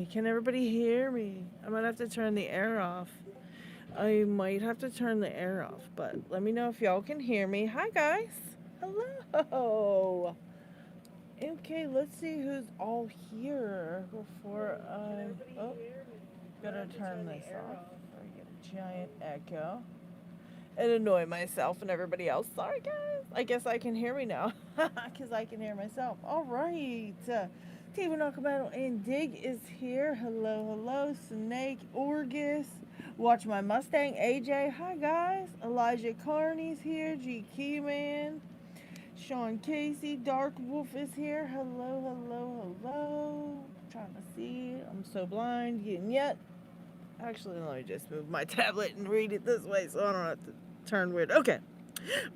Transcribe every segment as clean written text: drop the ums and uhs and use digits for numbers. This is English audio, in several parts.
Can everybody hear me? I might have to turn the air off. I might have to turn the air off, but let me know if y'all can hear me. Hi, guys. Hello. Okay, let's see who's all here before I... Oh, gotta turn this off. I get a giant echo. And annoy myself and everybody else. Sorry, guys. I guess I can hear me now. Because I can hear myself. All right. David Nakabattle and Dig is here. Hello, hello. Snake, Orgus. Watch My Mustang, AJ. Hi, guys. Elijah Carney's here. G Keyman. Sean Casey. Dark Wolf is here. Hello, hello, hello. Trying to see. I'm so blind. Yet. Actually, let me just move my tablet and read it this way so I don't have to turn weird. Okay.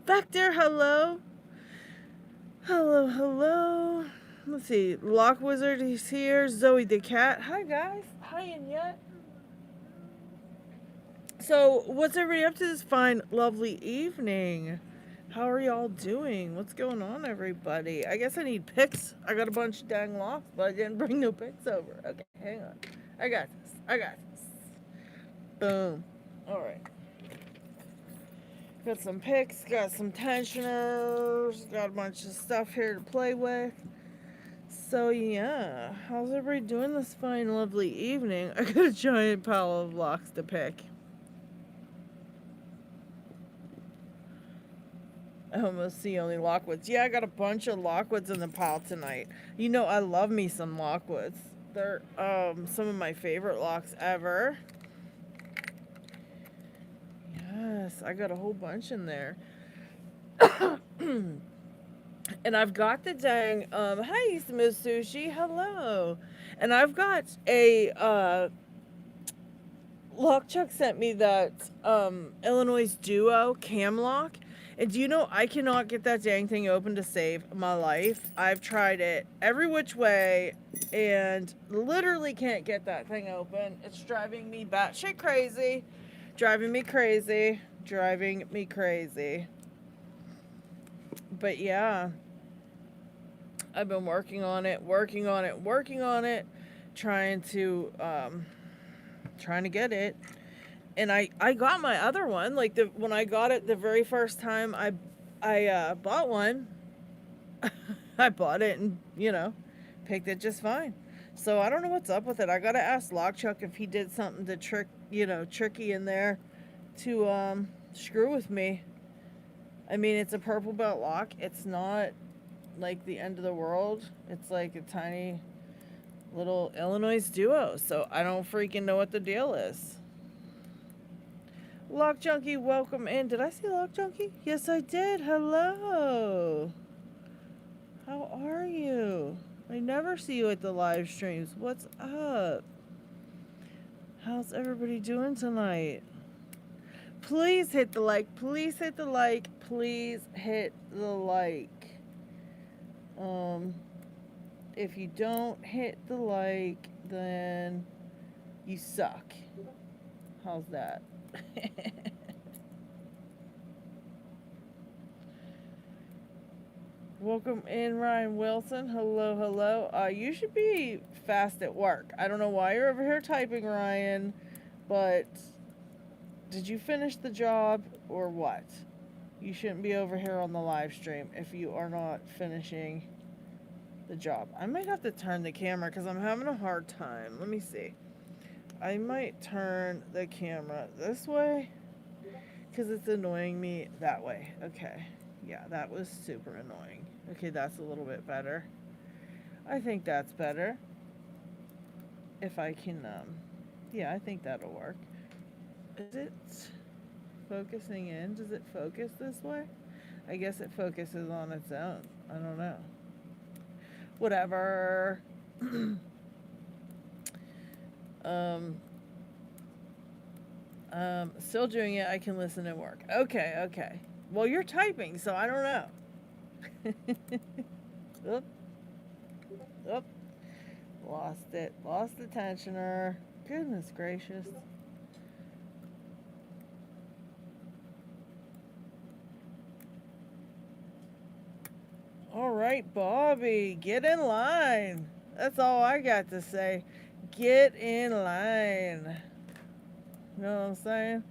Vector, hello. Hello, hello. Let's see. Lock Wizard is here. Zoe the Cat. Hi, guys. Hi, and yet. So, what's everybody up to this fine, lovely evening? How are y'all doing? What's going on, everybody? I guess I need picks. I got a bunch of dang locks, but I didn't bring no picks over. Okay, hang on. I got this. I got this. Boom. Alright. Got some picks, got some tensioners, got a bunch of stuff here to play with. So yeah, how's everybody doing this fine, lovely evening? I got a giant pile of locks to pick. I almost see only Lockwoods. Yeah, I got a bunch of Lockwoods in the pile tonight. You know, I love me some Lockwoods. They're some of my favorite locks ever. Yes, I got a whole bunch in there. And I've got the dang, hi, Miss Sushi, hello. And I've got a, Lockchuck sent me that, Illinois Duo cam lock. And do you know, I cannot get that dang thing open to save my life. I've tried it every which way and literally can't get that thing open. It's driving me batshit crazy. Driving me crazy. Driving me crazy. But yeah, I've been working on it, trying to get it. And I got my other one, like when I got it the very first time I bought one, I bought it and, you know, picked it just fine. So I don't know what's up with it. I gotta ask Lockchuck if he did something to tricky in there to screw with me. I mean, it's a purple belt lock. It's not like the end of the world. It's like a tiny little Illinois Duo. So I don't freaking know what the deal is. Lock Junkie, welcome in. Did I see Lock Junkie? Yes, I did. Hello. How are you? I never see you at the live streams. What's up? How's everybody doing tonight? Please hit the like. Please hit the like. Please hit the like. If you don't hit the like, then you suck. How's that? Welcome in, Ryan Wilson. Hello, hello. You should be fast at work. I don't know why you're over here typing, Ryan, but did you finish the job or what? You shouldn't be over here on the live stream if you are not finishing the job. I might have to turn the camera because I'm having a hard time. Let me see. I might turn the camera this way because it's annoying me that way. Okay. Yeah, that was super annoying. Okay, that's a little bit better. I think that's better. If I can, yeah, I think that'll work. Is it focusing in? Does it focus this way? I guess it focuses on its own. I don't know. Whatever. Still doing it. I can listen and work. Okay, okay. Well, you're typing, so I don't know. Oop. Oop. Lost it. Lost the tensioner. Goodness gracious. All right, Bobby, get in line. That's all I got to say. Get in line. You know what I'm saying?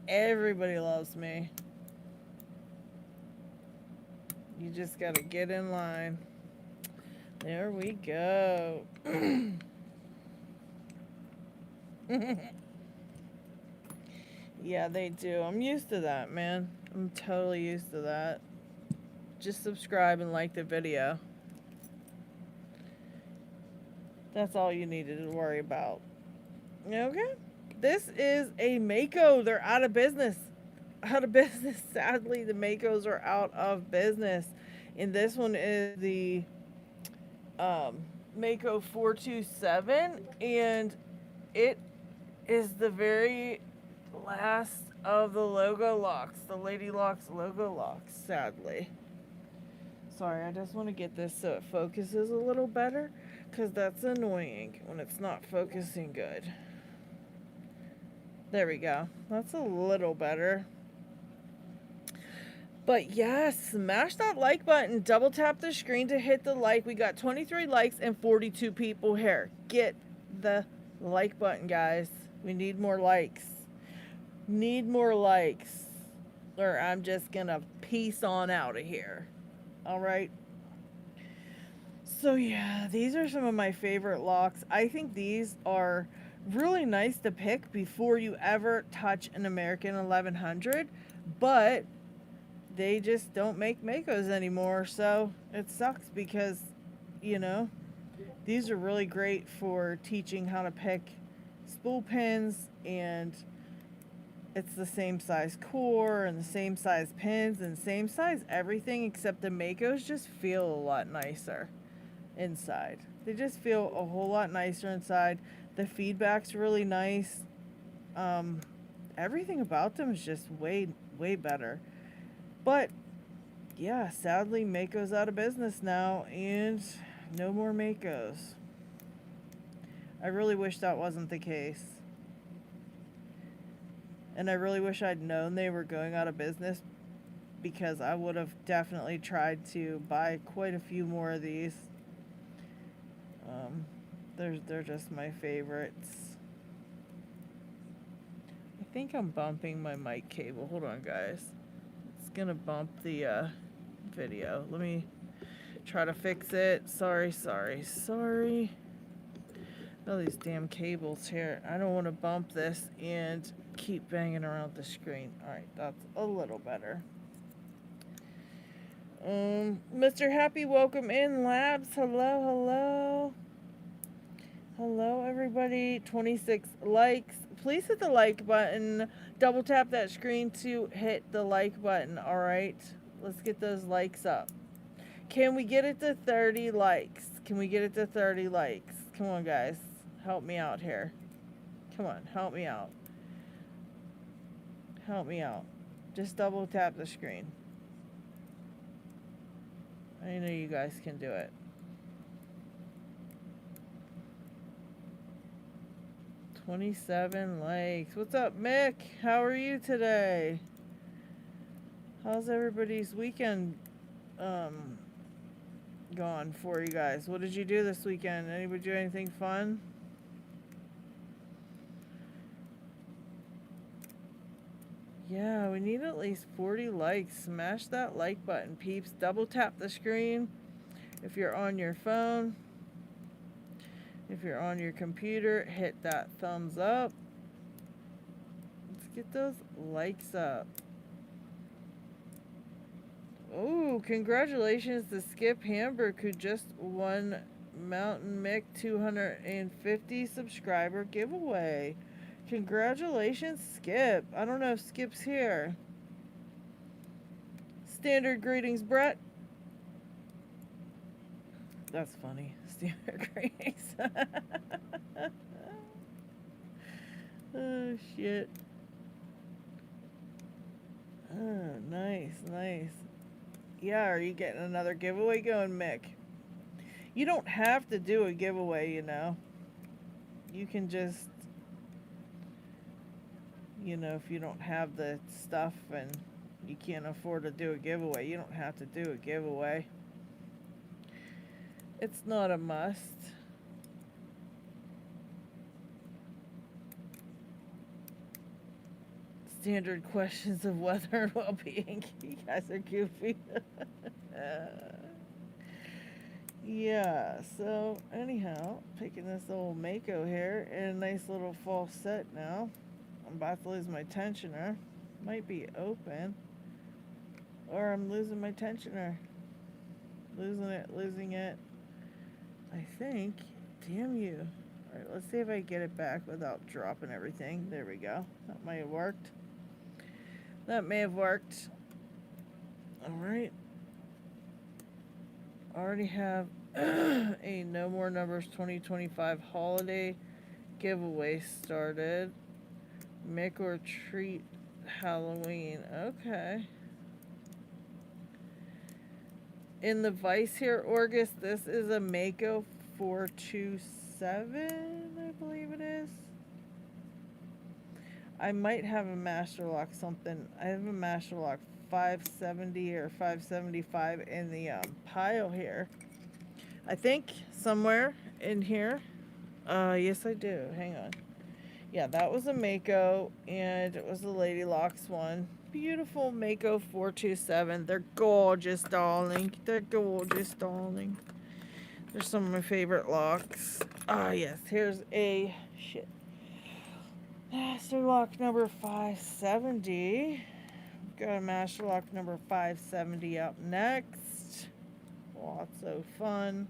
Everybody loves me. You just gotta get in line. There we go. Yeah, they do. I'm used to that, man. I'm totally used to that. Just subscribe and like the video. That's all you needed to worry about. Okay? This is a Mako. They're out of business. Out of business. Sadly, the Makos are out of business. And this one is the Mako 427. And it is the very last of the logo locks. The Lady Locks logo locks, sadly. Sorry, I just want to get this so it focuses a little better. Because that's annoying when it's not focusing good. There we go. That's a little better. But yeah, smash that like button. Double tap the screen to hit the like. We got 23 likes and 42 people here. Get the like button, guys. We need more likes. Need more likes. Or I'm just going to peace on out of here. Alright? So yeah, these are some of my favorite locks. I think these are really nice to pick before you ever touch an American 1100. But they just don't make Makos anymore, so it sucks because, you know, these are really great for teaching how to pick spool pins, and it's the same size core and the same size pins and same size everything, except the Makos just feel a lot nicer inside. They just feel a whole lot nicer inside. The feedback's really nice. Everything about them is just way better. But yeah, sadly, Mako's out of business now, and no more Makos. I really wish that wasn't the case. And I really wish I'd known they were going out of business, because I would have definitely tried to buy quite a few more of these. They're just my favorites. I think I'm bumping my mic cable. Hold on, guys. It's gonna bump the video. Let me try to fix it. Sorry. Oh, these damn cables here. I don't want to bump this and keep banging around the screen. Alright, that's a little better. Mr. Happy, welcome in. Labs, hello. Hello, everybody. 26 likes. Please hit the like button. Double tap that screen to hit the like button, alright? Let's get those likes up. Can we get it to 30 likes? Can we get it to 30 likes? Come on, guys. Help me out here. Come on, help me out. Help me out. Just double tap the screen. I know you guys can do it. 27 likes. What's up, Mick? How are you today? How's everybody's weekend gone for you guys? What did you do this weekend? Anybody do anything fun? Yeah, we need at least 40 likes. Smash that like button, peeps. Double tap the screen if you're on your phone. If you're on your computer, hit that thumbs up. Let's get those likes up. Oh, congratulations to Skip Hamburg, who just won Mountain Mick 250 subscriber giveaway. Congratulations, Skip. I don't know if Skip's here. Standard greetings, Brett. That's funny. Standard greetings. Oh, shit. Oh, nice. Yeah, are you getting another giveaway going, Mick? You don't have to do a giveaway, you know. You can just, you know, if you don't have the stuff and you can't afford to do a giveaway, you don't have to do a giveaway. It's not a must. standard questions of weather and well-being. You guys are goofy. Yeah, so anyhow, picking this old Mako here in a nice little fall set now. I'm about to lose my tensioner. Might be open. Or I'm losing my tensioner. Losing it. I think. Damn you. Alright, let's see if I get it back without dropping everything. There we go. That might have worked. That may have worked. Alright. Already have a No More Numbers 2025 holiday giveaway started. Make or treat Halloween. Okay. In the Vice here, Orgus, this is a Mako 427, I believe it is. I might have a Master Lock something. I have a Master Lock 570 or 575 in the pile here. I think somewhere in here. Yes I do. Hang on. Yeah, that was a Mako, and it was the Lady Locks one. Beautiful Mako 427. They're gorgeous, darling. They're gorgeous, darling. They're some of my favorite locks. Ah, yes. Here's a Master Lock number 570. We've got a Master Lock number 570 up next. Lots of fun.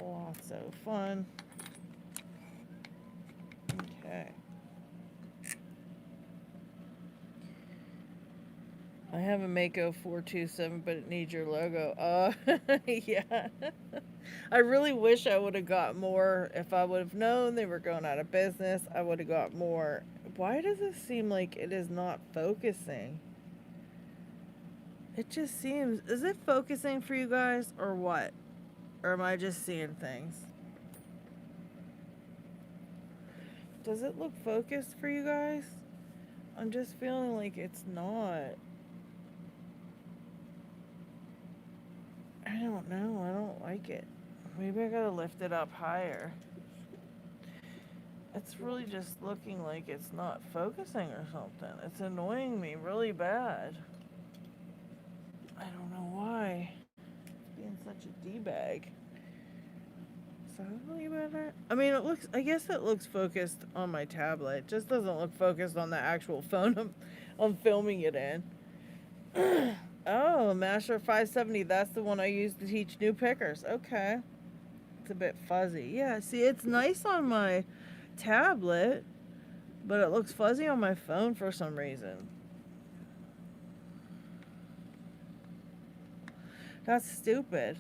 Lots of fun. Okay. I have a Mako 427, but it needs your logo. Yeah. I really wish I would have got more. If I would have known they were going out of business, I would have got more. Why does it seem like it is not focusing? It just seems... Is it focusing for you guys, or what? Or am I just seeing things? Does it look focused for you guys? I'm just feeling like it's not. I don't know. I don't like it. Maybe I gotta lift it up higher. It's really just looking like it's not focusing or something. It's annoying me really bad. I don't know why. It's being such a D-bag. Something about it? I mean, it looks... I guess it looks focused on my tablet. It just doesn't look focused on the actual phone I'm filming it in. Oh, Master 570. That's the one I use to teach new pickers. Okay. It's a bit fuzzy. Yeah, see, it's nice on my tablet, but it looks fuzzy on my phone for some reason. That's stupid.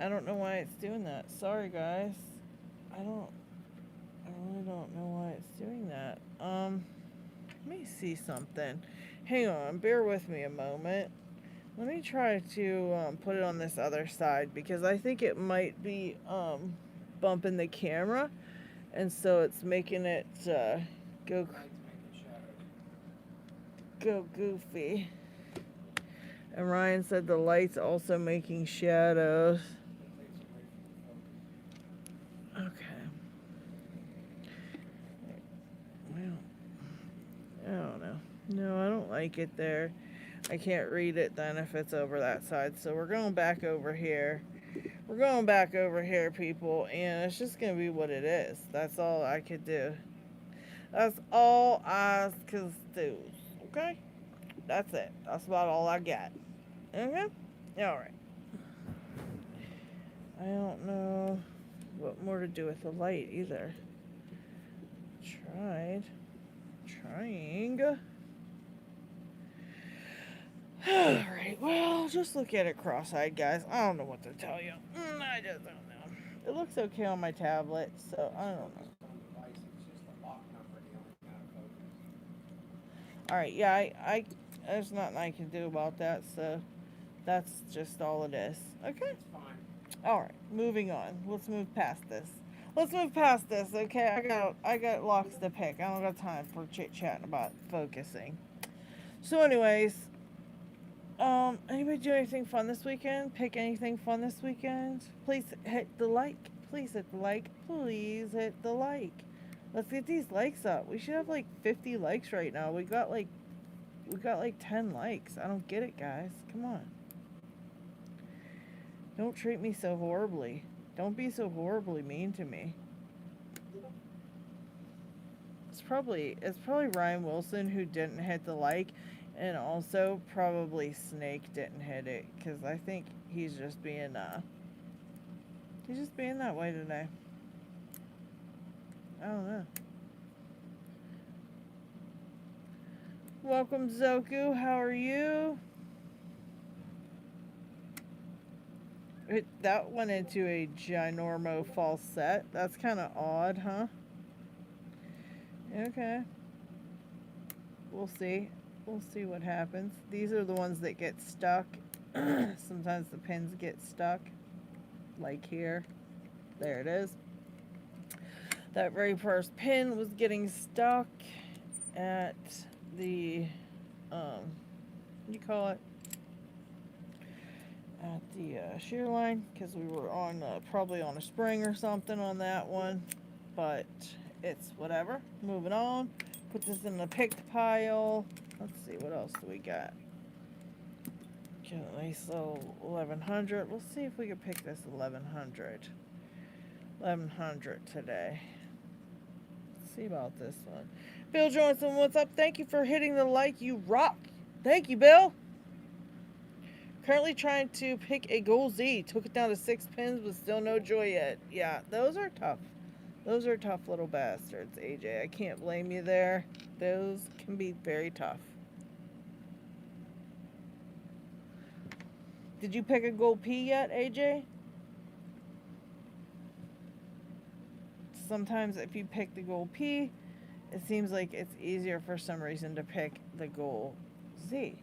I don't know why it's doing that. Sorry, guys. I really don't know why it's doing that. Let me see something. Hang on, bear with me a moment. Let me try to put it on this other side, because I think it might be bumping the camera, and so it's making it go goofy. And Ryan said the light's also making shadows. Okay. Well, I don't know. No, I don't like it there. I can't read it then if it's over that side. So we're going back over here. We're going back over here, people. And it's just going to be what it is. That's all I could do. That's all I could do. Okay? That's it. That's about all I got. Okay? Alright. I don't know what more to do with the light either. Trying. Alright, well, just look at it cross-eyed, guys. I don't know what to tell you. I just don't know. It looks okay on my tablet, so I don't know. Alright, yeah, I there's nothing I can do about that, so that's just all it is. Okay? Alright, moving on. Let's move past this. Okay? I got locks to pick. I don't got time for chit-chatting about focusing. So anyways, anybody do anything fun this weekend? Pick anything fun this weekend? Please hit the like. Please hit the like. Please hit the like. Let's get these likes up. We should have like 50 likes right now. We got like 10 likes. I don't get it, guys. Come on. Don't treat me so horribly. Don't be so horribly mean to me. It's probably Ryan Wilson who didn't hit the like, and also probably Snake didn't hit it, because I think he's just being that way today. I don't know. Welcome, Zoku. How are you? That went into a ginormo false set. That's kind of odd, huh? Okay. We'll see. We'll see what happens. These are the ones that get stuck. Sometimes the pins get stuck. Like here. There it is. That very first pin was getting stuck at the, you call it? At the shear line, because we were on probably on a spring or something on that one, but it's whatever. Moving on. Put this in the picked pile. Let's see, what else do we got? Get a nice little 1100. We'll see if we can pick this 1100 today. Let's see about this one. Bill Johnson, what's up? Thank you for hitting the like. You rock. Thank you, Bill. Currently trying to pick a goal Z. Took it down to 6 pins, but still no joy yet. Yeah, those are tough. Those are tough little bastards, AJ. I can't blame you there. Those can be very tough. Did you pick a gold P yet, AJ? Sometimes if you pick the gold P, it seems like it's easier for some reason to pick the gold Z.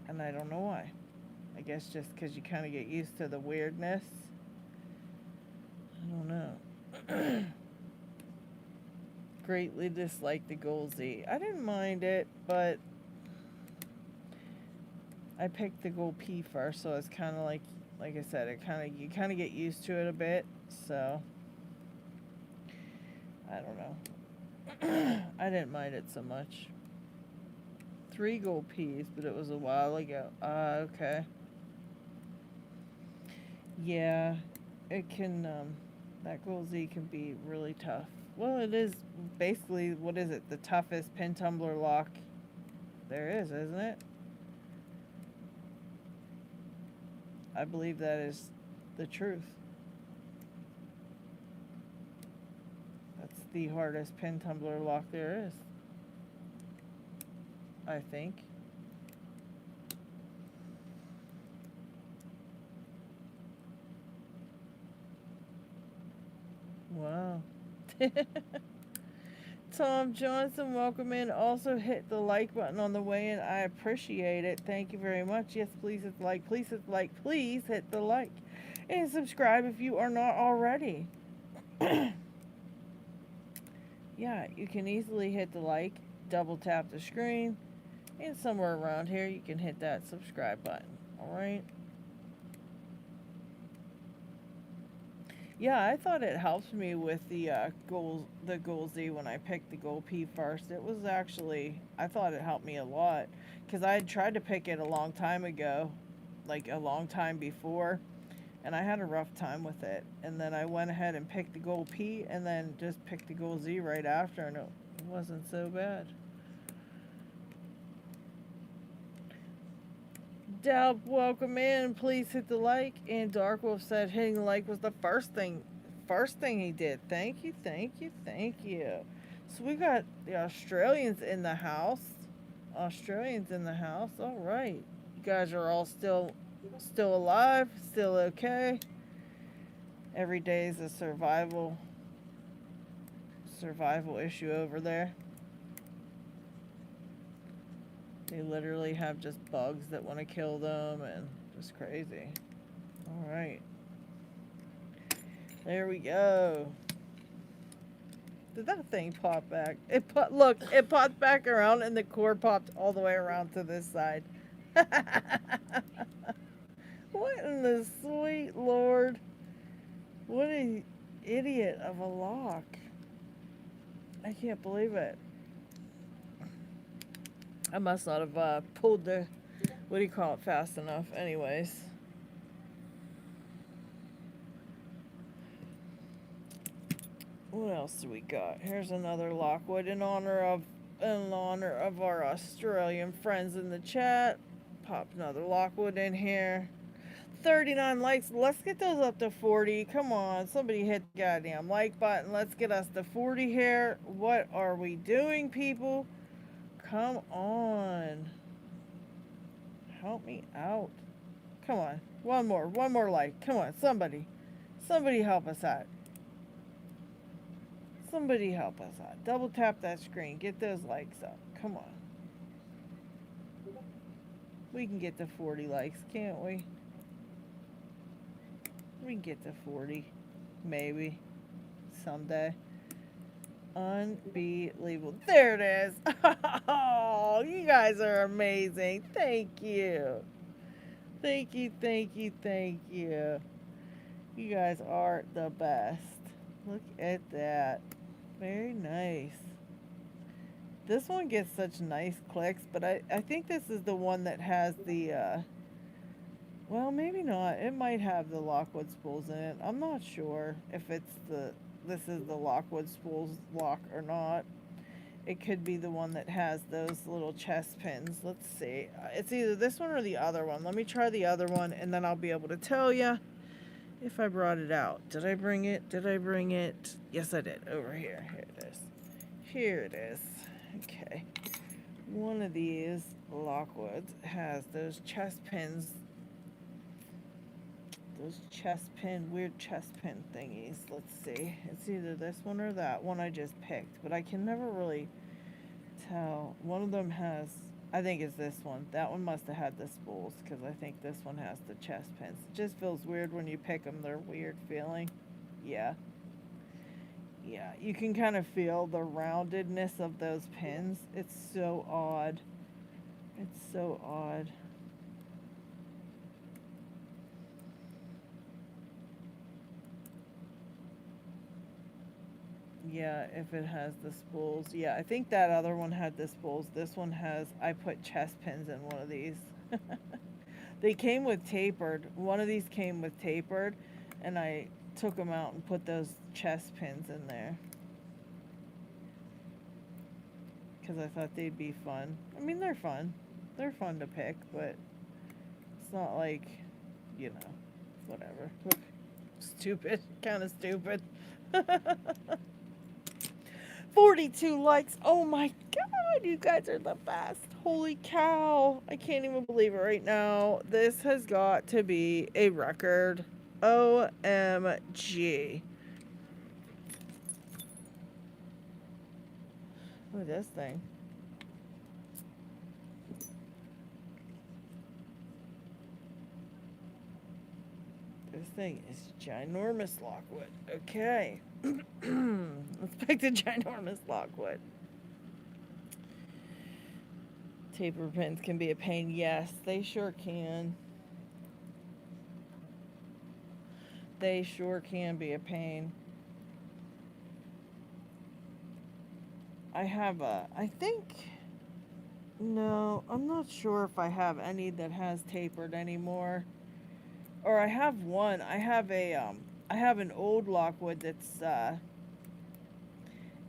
And I don't know why. I guess just because you kind of get used to the weirdness. I don't know. Greatly dislike the gold Z. I didn't mind it, but I picked the gold P first, so it's kind of like I said, you kind of get used to it a bit. So I don't know. I didn't mind it so much. 3 gold P's, but it was a while ago. Okay. Yeah, it can, that gold Z can be really tough. Well, it is basically, what is it? The toughest pin tumbler lock there is, isn't it? I believe that is the truth. That's the hardest pin tumbler lock there is, I think. Wow. Tom Johnson, welcome in. Also hit the like button on the way in. I appreciate it. Thank you very much. Yes, please hit the like. Please hit the like. Please hit the like. And subscribe if you are not already. Yeah, you can easily hit the like, double tap the screen, and somewhere around here you can hit that subscribe button. Alright? Yeah, I thought it helped me with the goal Z when I picked the goal P first. It was actually, I thought it helped me a lot, because I had tried to pick it a long time ago, like a long time before, and I had a rough time with it. And then I went ahead and picked the goal P, and then just picked the goal Z right after, and it wasn't so bad. Delp, welcome in. Please hit the like. And Darkwolf said hitting the like was the first thing he did. Thank you, thank you, thank you. So we got the Australians in the house. All right. You guys are all still alive, still okay. Every day is a survival issue over there. They literally have just bugs that want to kill them, and just crazy. Alright. There we go. Did that thing pop back? Look, it popped back around, and the core popped all the way around to this side. What in the sweet Lord? What an idiot of a lock. I can't believe it. I must not have pulled the, what do you call it, fast enough. Anyways. What else do we got? Here's another Lockwood in honor of our Australian friends in the chat. Pop another Lockwood in here. 39 likes. Let's get those up to 40. Come on, somebody hit the goddamn like button. Let's get us to 40 here. What are we doing, people? Come on. Help me out. Come on. One more like. Come on, somebody. Somebody help us out. Somebody help us out. Double tap that screen. Get those likes up. Come on. We can get to 40 likes, can't we? We can get to 40. Maybe. Someday. Unbelievable. There it is. Oh, you guys are amazing. Thank you. Thank you, thank you, thank you. You guys are the best. Look at that. Very nice. This one gets such nice clicks, but I think this is the one that has the, well, maybe not. It might have the Lockwood spools in it. I'm not sure if this is the Lockwood spools lock or not. It could be the one that has those little chest pins. Let's see. It's either this one or the other one. Let me try the other one, and then I'll be able to tell you if I brought it out. Did I bring it? Did I bring it? Yes, I did. Over here. Here it is. Here it is. Okay. One of these Lockwoods has those chest pins. Those weird chest pin thingies. Let's see. It's either this one or that one I just picked, but I can never really tell. One of them has, I think it's this one. That one must have had the spools, because I think this one has the chest pins. It just feels weird when you pick them. They're weird feeling. Yeah. Yeah, you can kind of feel the roundedness of those pins. It's so odd. It's so odd. Yeah, if it has the spools. Yeah, I think that other one had the spools. This one has, I put chest pins in one of these. They came with tapered. One of these came with tapered, and I took them out and put those chest pins in there. Because I thought they'd be fun. I mean, they're fun. They're fun to pick, but it's not like, you know, whatever. Look, stupid. Kind of stupid. 42 likes. Oh my god, you guys are the best. Holy cow. I can't even believe it right now. This has got to be a record. OMG. Look at this thing. This thing is ginormous Lockwood. Okay. Let's pick the ginormous Lockwood. Taper pins can be a pain. Yes, they sure can. They sure can be a pain. I think, no, I'm not sure if I have any that has tapered anymore. Or I have one. I have an old Lockwood that's,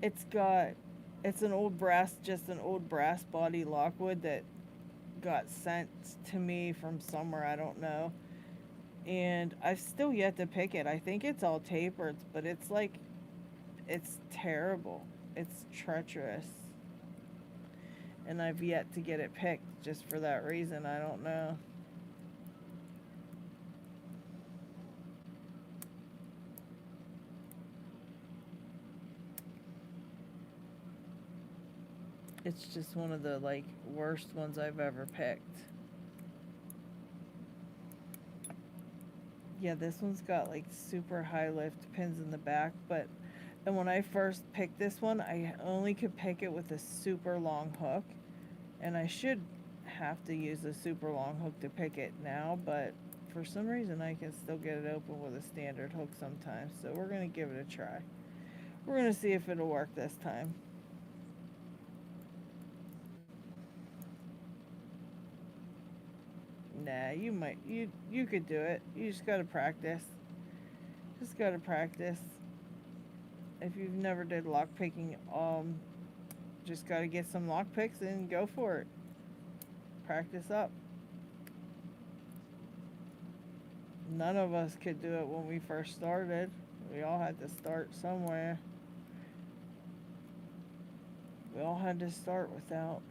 it's an old brass body Lockwood that got sent to me from somewhere, I don't know. And I've still yet to pick it. I think it's all tapered, but it's like, it's terrible. It's treacherous. And I've yet to get it picked just for that reason. I don't know. It's just one of the, like, worst ones I've ever picked. Yeah, this one's got, like, super high lift pins in the back, but, and when I first picked this one, I only could pick it with a super long hook, and I should have to use a super long hook to pick it now, but for some reason I can still get it open with a standard hook sometimes, so we're gonna give it a try. We're gonna see if it'll work this time. Nah, you could do it. You just gotta practice. Just gotta practice. If you've never did lockpicking, just gotta get some lockpicks and go for it. Practice up. None of us could do it when we first started. We all had to start somewhere. We all had to start without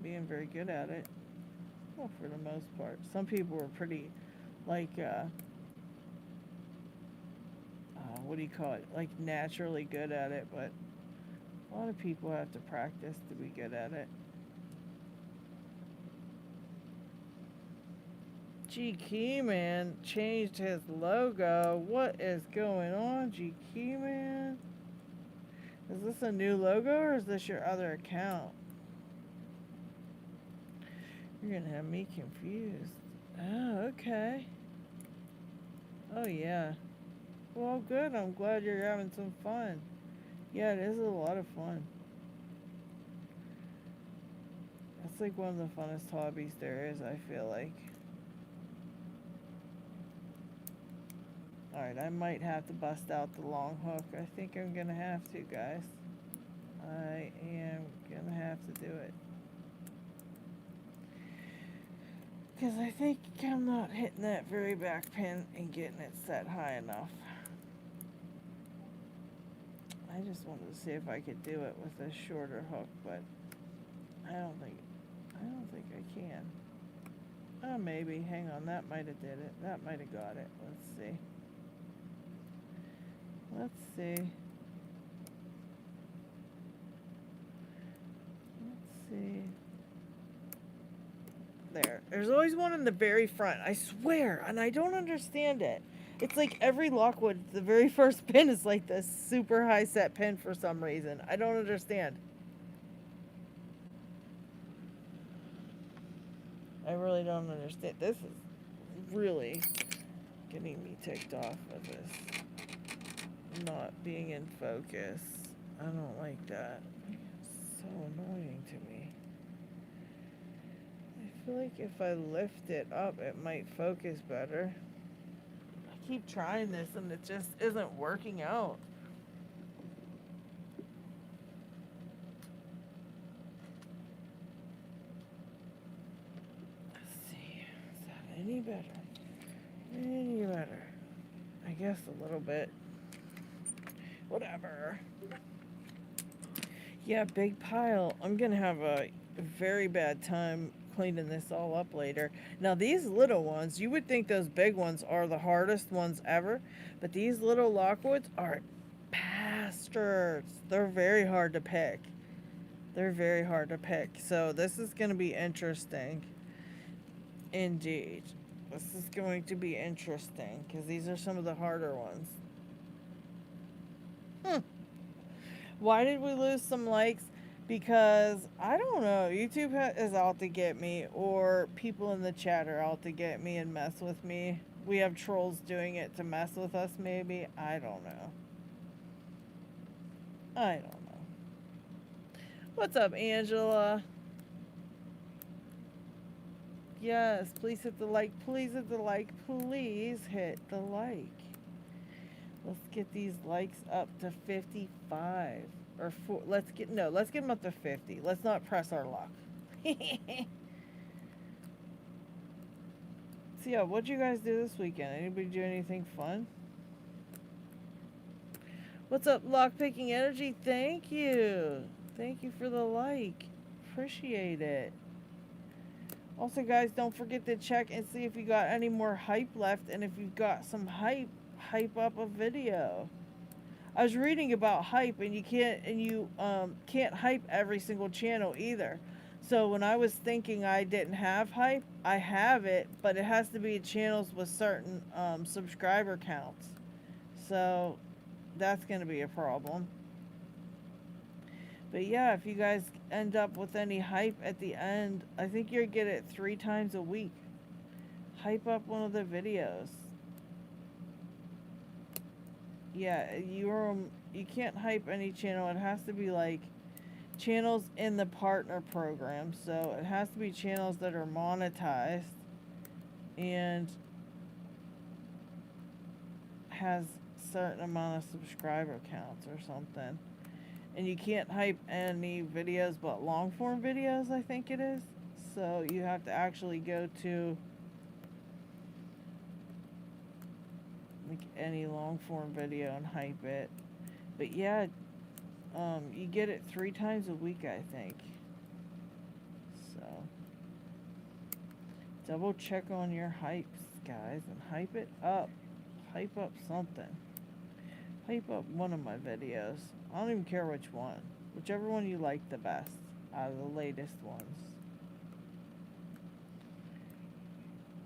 being very good at it. Well, for the most part. Some people were pretty, like, what do you call it? Like, naturally good at it, but a lot of people have to practice to be good at it. G Keyman changed his logo. What is going on, G Keyman? Is this a new logo or is this your other account? You're gonna have me confused. Oh, okay. Oh, yeah. Well, good. I'm glad you're having some fun. Yeah, it is a lot of fun. That's like one of the funnest hobbies there is, I feel like. Alright, I might have to bust out the long hook. I think I'm gonna have to, guys. I am gonna have to do it. Because I think I'm not hitting that very back pin and getting it set high enough. I just wanted to see if I could do it with a shorter hook, but I don't think I can. Oh, maybe. Hang on, that might have did it. That might have got it. Let's see. Let's see. Let's see. There. There's always one in the very front. I swear, and I don't understand it. It's like every Lockwood, the very first pin is like this super high set pin for some reason. I don't understand. I really don't understand. This is really getting me ticked off with this not being in focus. I don't like that. It's so annoying to me. I feel like if I lift it up, it might focus better. I keep trying this and it just isn't working out. Let's see. Is that any better? Any better? I guess a little bit. Whatever. Yeah, big pile. I'm gonna have a very bad time cleaning this all up later. Now these little ones, you would think those big ones are the hardest ones ever, but these little Lockwoods are bastards. They're very hard to pick. They're very hard to pick. So this is gonna be interesting. Indeed. This is going to be interesting because these are some of the harder ones. Why did we lose some likes? Because, I don't know, YouTube is out to get me, or people in the chat are out to get me and mess with me. We have trolls doing it to mess with us, maybe. I don't know. I don't know. What's up, Angela? Yes, please hit the like. Please hit the like. Please hit the like. Let's get these likes up to 55. Or let's get them up to 50. Let's not press our luck. So yeah, what'd you guys do this weekend? Anybody do anything fun? What's up, Lockpicking Energy? Thank you. Thank you for the like. Appreciate it. Also, guys, don't forget to check and see if you got any more hype left, and if you've got some hype up a video. I was reading about hype, and you can't hype every single channel either. So when I was thinking I didn't have hype, I have it, but it has to be channels with certain subscriber counts. So that's going to be a problem. But yeah, if you guys end up with any hype at the end, I think you'll get it 3 times a week. Hype up one of the videos. Yeah, you can't hype any channel. It has to be like channels in the partner program. So it has to be channels that are monetized and has certain amount of subscriber counts or something. And you can't hype any videos but long form videos, I think it is. So you have to actually go to like any long form video and hype it. But yeah, you get it 3 times a week, I think. So double check on your hypes, guys, and hype it up. Hype up something. Hype up one of my videos. I don't even care which one. Whichever one you like the best out of the latest ones.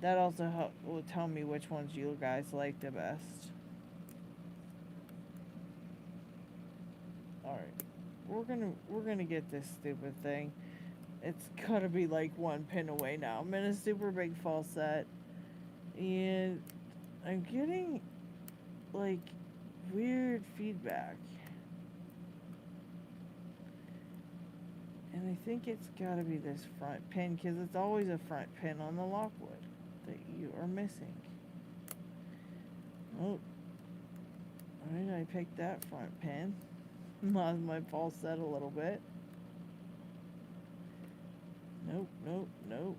That also will tell me which ones you guys like the best. Alright. We're gonna get this stupid thing. It's gotta be like 1 pin away now. I'm in a super big fall set. And I'm getting like weird feedback. And I think it's gotta be this front pin, because it's always a front pin on the Lockwood that you are missing. Oh. Alright, I picked that front pin. Lost my fall set a little bit. Nope, nope, nope.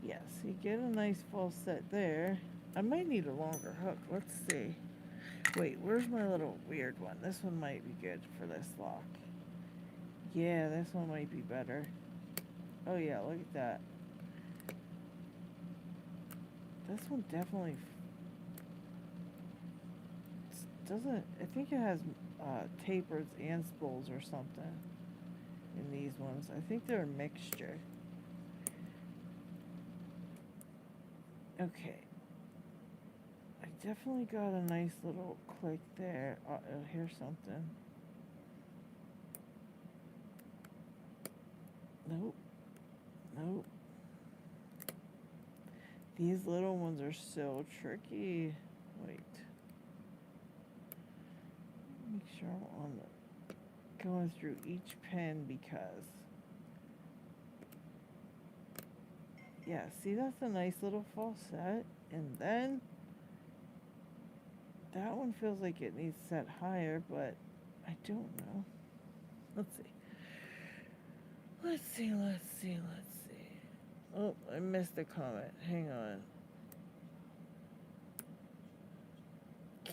Yes, you get a nice fall set there. I might need a longer hook. Let's see. Wait, where's my little weird one? This one might be good for this lock. Yeah, this one might be better. Oh yeah, look at that. This one definitely doesn't... I think it has tapers and spools or something in these ones. I think they're a mixture. Okay. I definitely got a nice little click there. Here's something. Nope. Nope. These little ones are so tricky. Wait. Make sure I'm on the... going through each pin, because... Yeah, see, that's a nice little fall set. And then... that one feels like it needs set higher, but I don't know. Let's see. Let's see, let's see, let's see. Oh, I missed a comment. Hang on.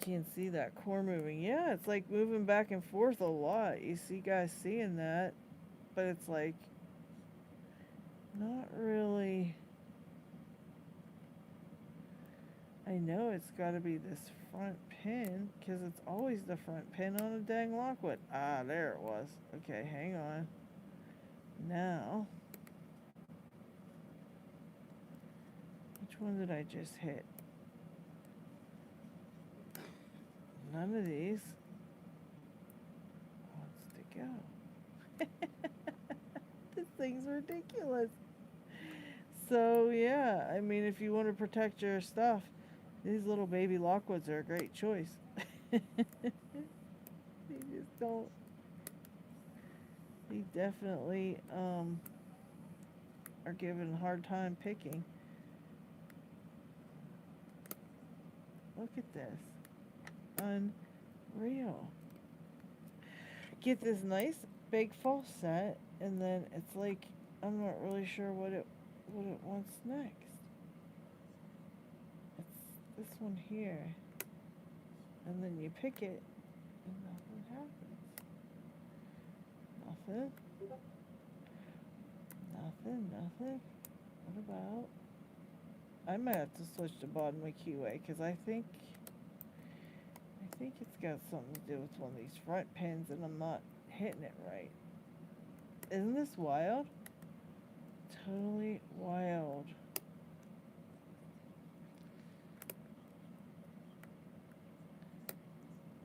Can't see that core moving. Yeah, it's like moving back and forth a lot. You see guys seeing that, but it's like not really. I know it's got to be this front pin, because it's always the front pin on a dang Lockwood. Ah, there it was. Okay, hang on. Now, which one did I just hit? None of these wants to go. This thing's ridiculous. So yeah, I mean, if you want to protect your stuff, these little baby Lockwoods are a great choice. They just don't. They definitely are given a hard time picking. Look at this. Unreal. Get this nice big false set, and then it's like I'm not really sure what it wants next. It's this one here, and then you pick it, and nothing happens. Nothing. Nothing. Nothing. What about? I might have to switch to bottom of QA, because I think it's got something to do with one of these front pins, and I'm not hitting it right. Isn't this wild? Totally wild.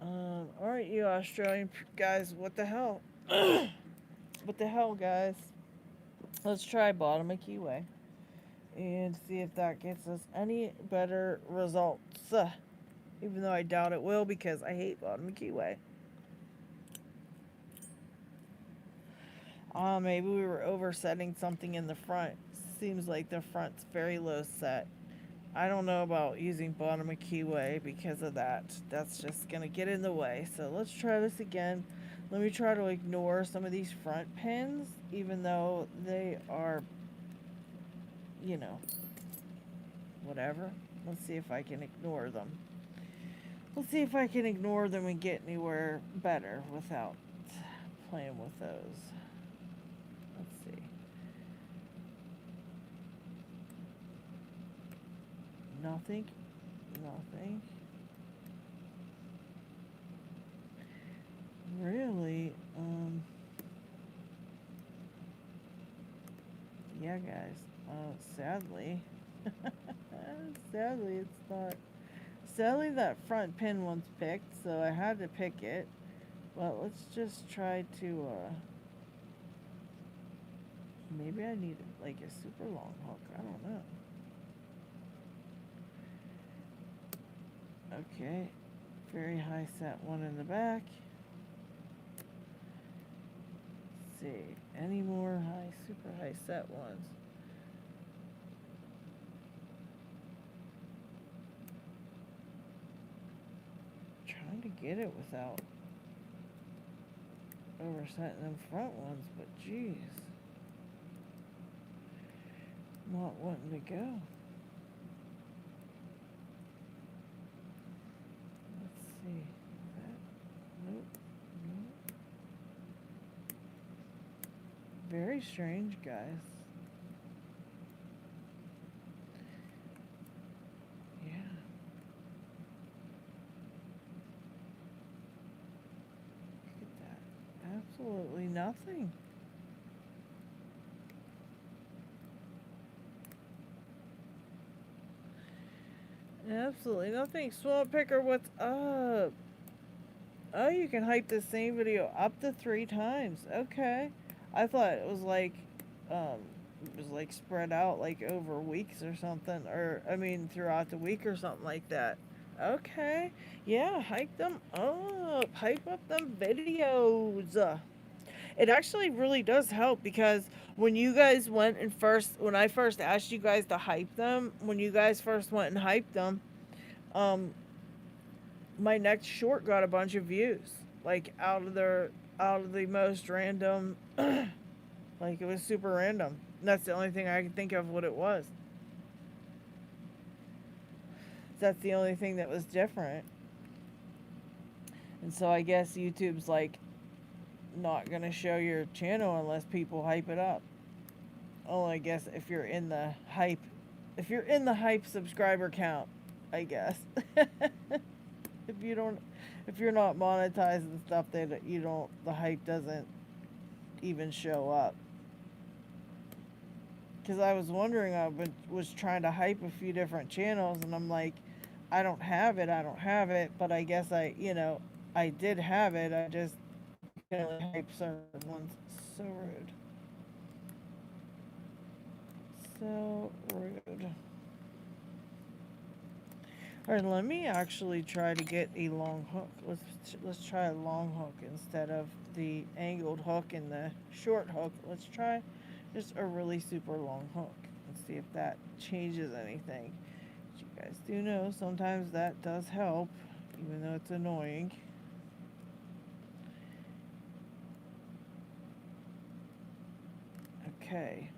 Alright, you Australian guys, what the hell? What the hell, guys? Let's try bottom of keyway and see if that gets us any better results. Even though I doubt it will because I hate bottom keyway. Maybe we were oversetting something in the front. Seems like the front's very low set. I don't know about using bottom of keyway because of that. That's just gonna get in the way. So let's try this again. Let me try to ignore some of these front pins, even though they are, you know, whatever. Let's see if I can ignore them. Let's see if I can ignore them and get anywhere better without playing with those. Let's see. Nothing. Nothing. Really? Yeah, guys. Sadly. Sadly, it's not. Sadly, that front pin one's picked, so I had to pick it. Well, let's just try to, maybe I need, like, a super long hook. I don't know. Okay. Very high set one in the back. Let's see. Any more super high set ones? Trying to get it without oversetting them front ones, but geez. Not wanting to go. Let's see. Nope. Nope. Very strange, guys. Yeah. Look at that. Absolutely nothing. Absolutely nothing. Swamp Picker, what's up? Oh, you can hype the same video up to 3 times. Okay. I thought it was like, spread out like over weeks or something, or I mean throughout the week or something like that. Okay. Yeah, hype them up. Hype up them videos. It actually really does help because when you guys went and when I first asked you guys to hype them, when you guys first went and hyped them, um, my next short got a bunch of views, like out of the most random, like it was super random. And that's the only thing I can think of what it was. That's the only thing that was different. And so I guess YouTube's like not gonna show your channel unless people hype it up. Oh, I guess if you're in the hype subscriber count, I guess. If you're not monetizing stuff, that you don't, the hype doesn't even show up. Because I was wondering, was trying to hype a few different channels, and I'm like, I don't have it, but I guess I did have it. I just can only hype certain ones. So rude. So rude. Alright, let me actually try to get a long hook. Let's try a long hook instead of the angled hook and the short hook. Let's try just a really super long hook and see if that changes anything. As you guys do know, sometimes that does help, even though it's annoying. Okay.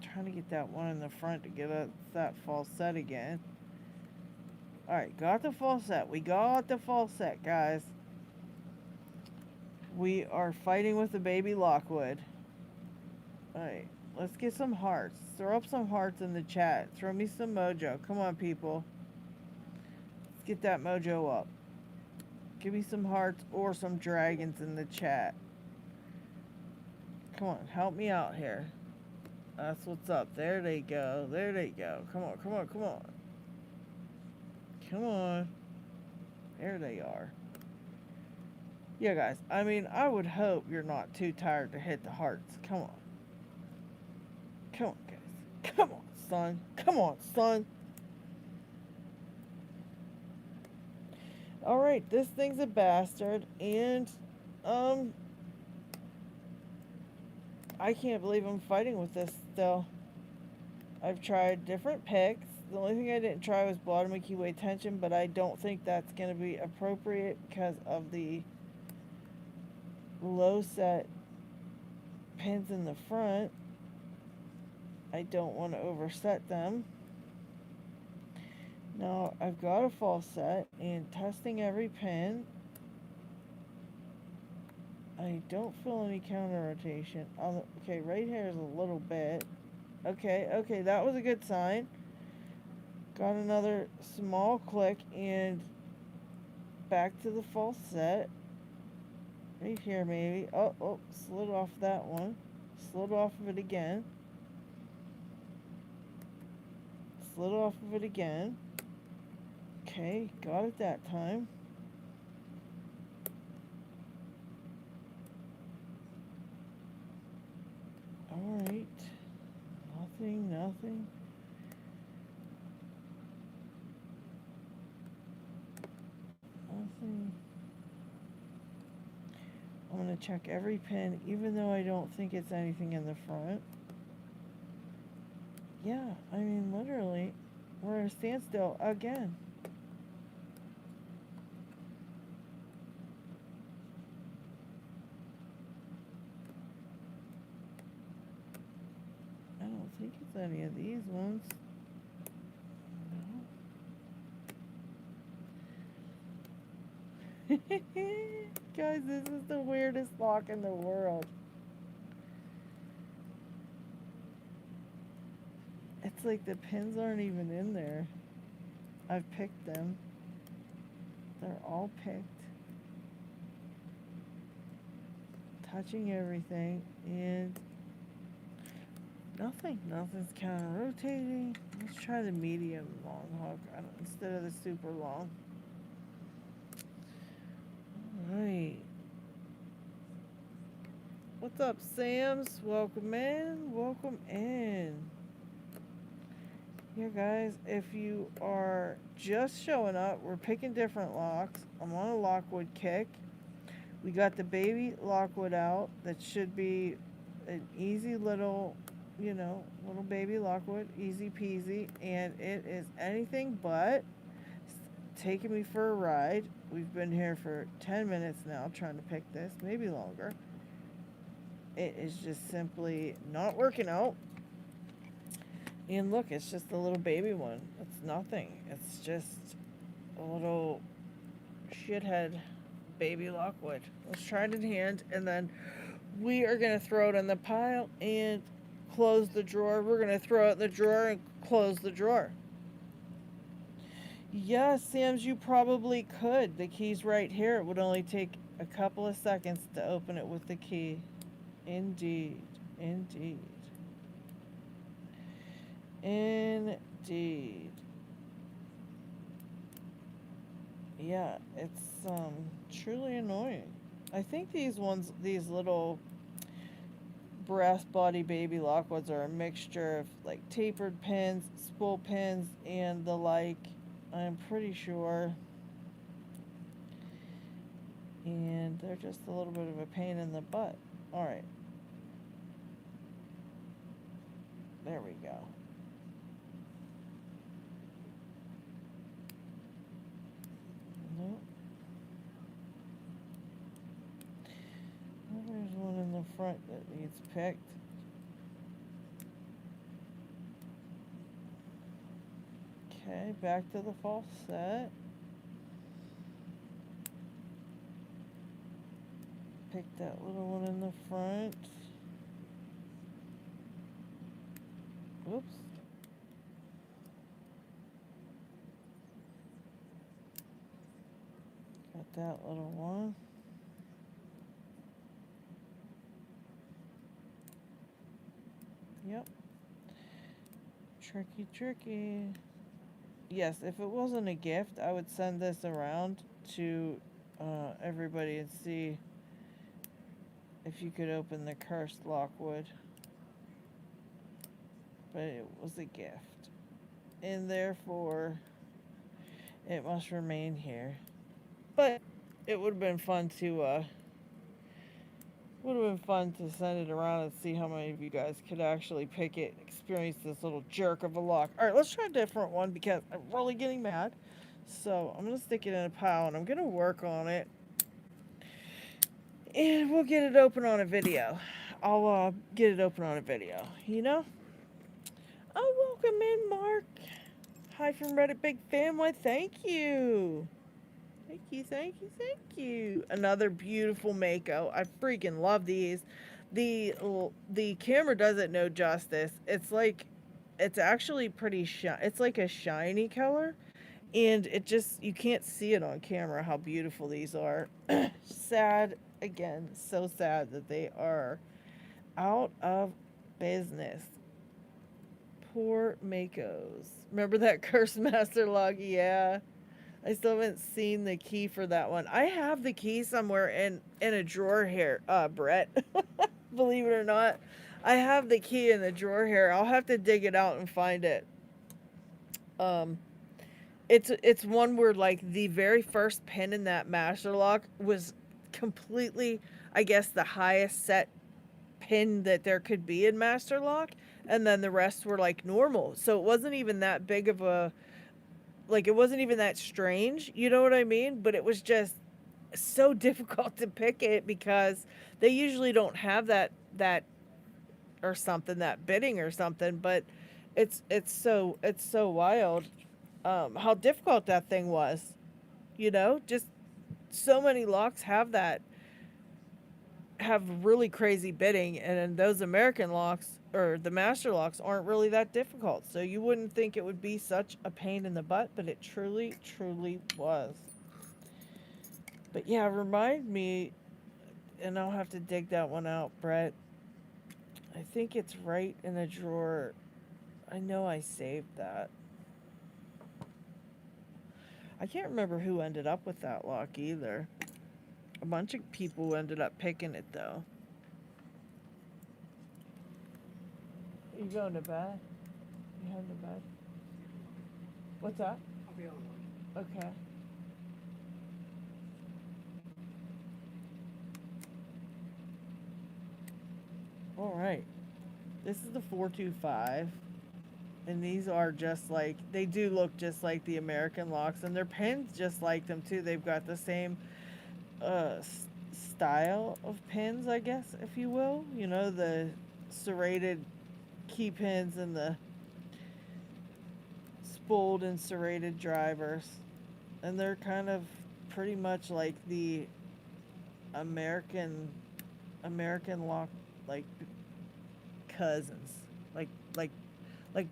Trying to get that one in the front to get that false set again. Alright, got the false set. We got the false set, guys. We are fighting with the baby Lockwood. Alright, let's get some hearts. Throw up some hearts in the chat. Throw me some mojo. Come on, people. Let's get that mojo up. Give me some hearts or some dragons in the chat. Come on, help me out here. That's what's up. There they go. There they go. Come on, come on, come on. Come on. There they are. Yeah, guys. I mean, I would hope you're not too tired to hit the hearts. Come on. Come on, guys. Come on, son. Come on, son. Alright, this thing's a bastard, and, I can't believe I'm fighting with this still. I've tried different picks. The only thing I didn't try was bottom and keyway tension, but I don't think that's going to be appropriate because of the low set pins in the front. I don't want to overset them. Now I've got a false set and testing every pin. I don't feel any counter rotation. Okay, right here is a little bit. Okay, that was a good sign. Got another small click and back to the false set. Right here maybe. Oh, slid off that one. Slid off of it again. Slid off of it again. Okay, got it that time. Alright. Nothing. Nothing. I'm going to check every pin, even though I don't think it's anything in the front. Yeah, I mean, literally, we're at a standstill again. I don't think it's any of these ones. No. Guys, this is the weirdest lock in the world. It's like the pins aren't even in there. I've picked them. They're all picked. Touching everything and nothing's counter rotating. Let's try the medium long hook instead of the super long. Alright. What's up, Sams? Welcome in. Yeah, guys, if you are just showing up, we're picking different locks. I'm on a Lockwood kick. We got the baby Lockwood out. That should be an easy little, little baby Lockwood. Easy peasy. And it is anything but taking me for a ride. We've been here for 10 minutes now trying to pick this. Maybe longer. It is just simply not working out. And look, it's just a little baby one. It's nothing. It's just a little shithead baby Lockwood. Let's try it in hand, and then we are going to throw it in the pile and close the drawer. We're going to throw it in the drawer and close the drawer. Yes, Sams, you probably could. The key's right here. It would only take a couple of seconds to open it with the key. Indeed. Yeah, it's truly annoying. I think these little brass body baby Lockwoods are a mixture of like tapered pins, spool pins, and the like. I'm pretty sure. And they're just a little bit of a pain in the butt. Alright. There we go. Nope. Well, there's one in the front that needs picked. Okay, back to the false set. Pick that little one in the front. Oops. Got that little one. Yep. Tricky. Yes, if it wasn't a gift, I would send this around to everybody and see if you could open the cursed Lockwood. But it was a gift. And therefore, it must remain here. But it would have been fun to send it around and see how many of you guys could actually pick it, experience this little jerk of a lock. All right, let's try a different one because I'm really getting mad. So I'm gonna stick it in a pile and I'm gonna work on it, and we'll get it open on a video. I'll get it open on a video. You know. Oh, welcome in, Mark. Hi from Reddit Big Family. Thank you. Thank you, thank you, thank you. Another beautiful Mako. I freaking love these. The camera does it no justice. It's actually pretty shiny. It's like a shiny color, and it just, you can't see it on camera how beautiful these are. Sad, again, so sad that they are out of business. Poor Makos. Remember that cursed master log? Yeah. I still haven't seen the key for that one. I have the key somewhere in a drawer here, Brett. Believe it or not. I have the key in the drawer here. I'll have to dig it out and find it. It's one where, like, the very first pin in that master lock was completely, I guess, the highest set pin that there could be in master lock, and then the rest were like normal. So it wasn't even that big of a, like, it wasn't even that strange, you know what I mean? But it was just so difficult to pick it because they usually don't have that or something, that bidding or something. But it's so wild how difficult that thing was, you know. Just so many locks have really crazy bidding, and those American locks or the master locks aren't really that difficult. So you wouldn't think it would be such a pain in the butt, but it truly was. But yeah, remind me, and I'll have to dig that one out, Brett. I think it's right in a drawer. I know I saved that. I can't remember who ended up with that lock either. A bunch of people ended up picking it though. You going to bed? You heading to bed? What's that? I'll be on. Okay. All right. This is the 425. And these are just like, they do look just like the American locks, and their pins just like them too. They've got the same style of pins, I guess, if you will. You know, the serrated key pins and the spooled and serrated drivers. And they're kind of pretty much like the American lock, like cousins, like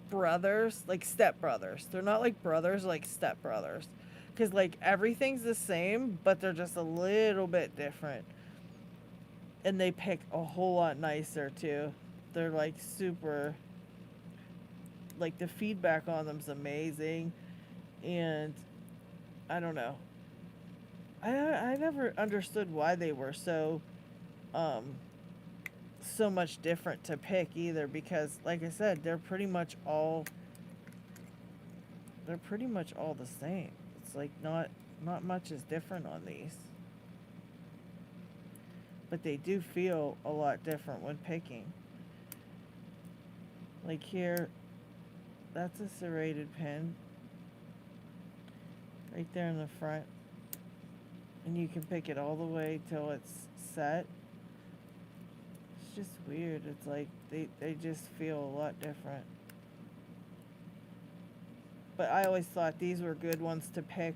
brothers, like stepbrothers. They're not like brothers, like stepbrothers, because like everything's the same, but they're just a little bit different. And they pick a whole lot nicer too. They're like super, like the feedback on them's amazing. And I don't know, I never understood why they were so much different to pick either, because like I said, they're pretty much all the same. It's like not much is different on these, but they do feel a lot different when picking. Like here, that's a serrated pin right there in the front, and you can pick it all the way till it's set. Just weird. It's like they just feel a lot different. But I always thought these were good ones to pick,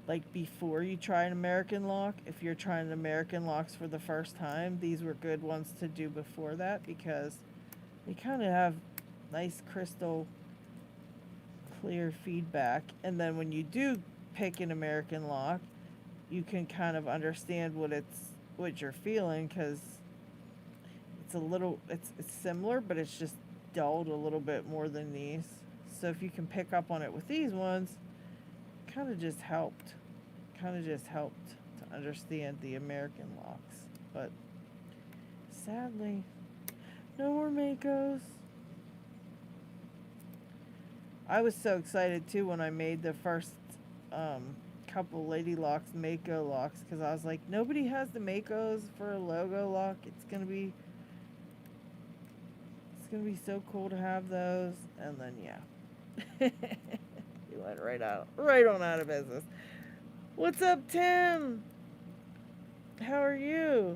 like before you try an American lock. If you're trying American locks for the first time, these were good ones to do before that, because they kind of have nice crystal clear feedback. And then when you do pick an American lock, you can kind of understand what you're feeling, because it's similar, but it's just dulled a little bit more than these. So if you can pick up on it with these ones, kind of just helped to understand the American locks. But sadly, no more Makos. I was so excited too when I made the first couple Lady Locks Mako locks because I was like, nobody has the Makos for a logo lock. It's gonna be so cool to have those. And then yeah, he went right on out of business. What's up, Tim? How are you?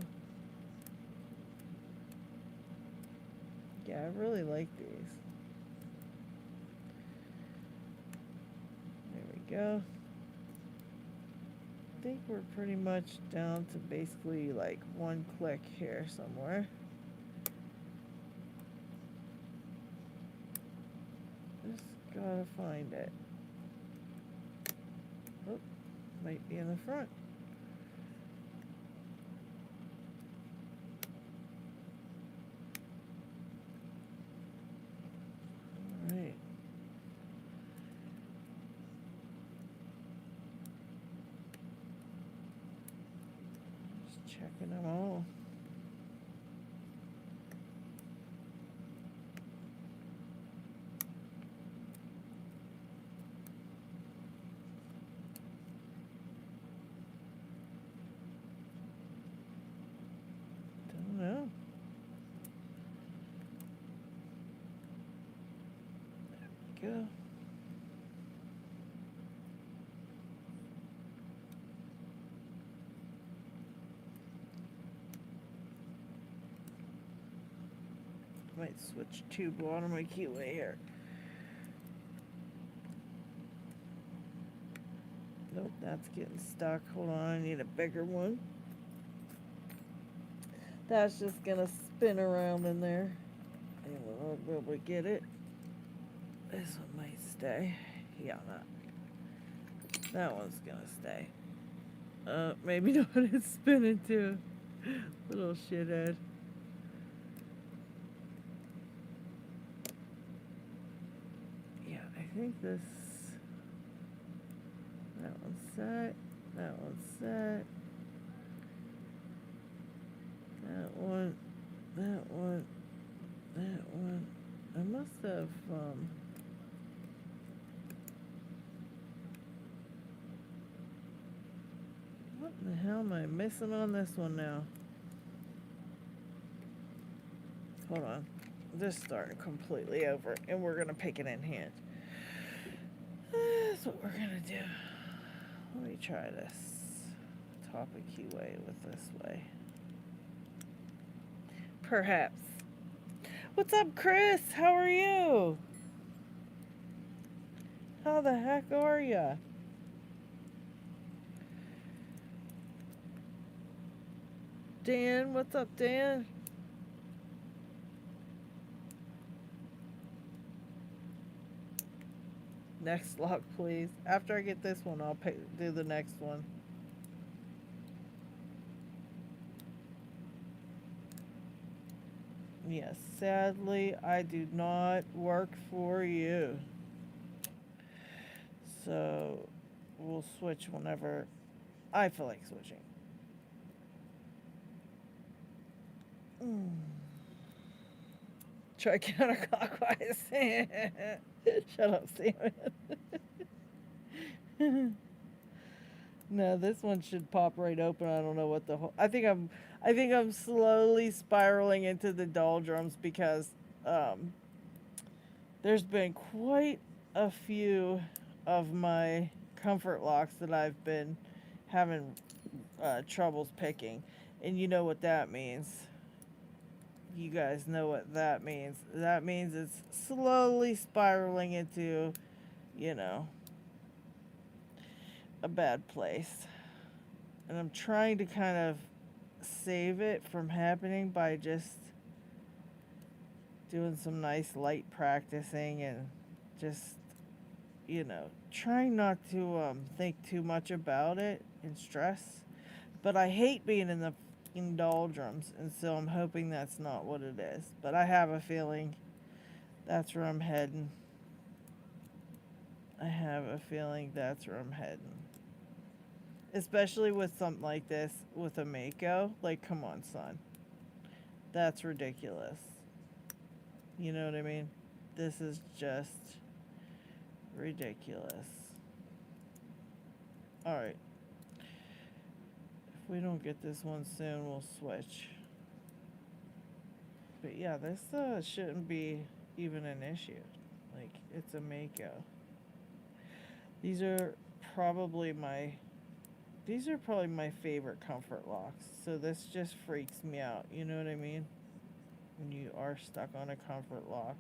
Yeah, I really like these. There we go. I think we're pretty much down to basically like one click here somewhere. Just gotta find it. Oh, might be in the front. Alright. Just checking them all. Don't know. There we go. Might switch tube on my keyway here. Nope, that's getting stuck. Hold on, I need a bigger one. That's just gonna spin around in there. And we'll be able to get it. This one might stay. Yeah, that one's gonna stay. Maybe not. It's spinning too. Little shithead. Yeah, I think this. That one's set. That one's set. That one. That one. That one. I must have, what the hell am I missing on this one now? Hold on. This starting completely over, and we're gonna pick it in hand. That's what we're gonna do. Let me try this. Top a keyway with this way. Perhaps. What's up, Chris? How are you? How the heck are ya? Dan, what's up, Dan? Next lock, please. After I get this one, I'll do the next one. Yes, sadly, I do not work for you. So, we'll switch whenever I feel like switching. Try counterclockwise. Shut up, Steven. No, this one should pop right open. I don't know what the whole. I think I'm slowly spiraling into the doldrums because there's been quite a few of my comfort locks that I've been having troubles picking, and you know what that means. You guys know what that means. That means it's slowly spiraling into, you know, a bad place. And I'm trying to kind of save it from happening by just doing some nice light practicing and just, you know, trying not to think too much about it and stress. But I hate being in the doldrums, and so I'm hoping that's not what it is. But I have a feeling that's where I'm heading. I have a feeling that's where I'm heading. Especially with something like this, with a Mako. Like, come on, son. That's ridiculous. You know what I mean? This is just ridiculous. Alright. If we don't get this one soon, we'll switch. But yeah, this shouldn't be even an issue. Like, it's a Mako. These are probably my favorite comfort locks. So this just freaks me out. You know what I mean? When you are stuck on a comfort lock.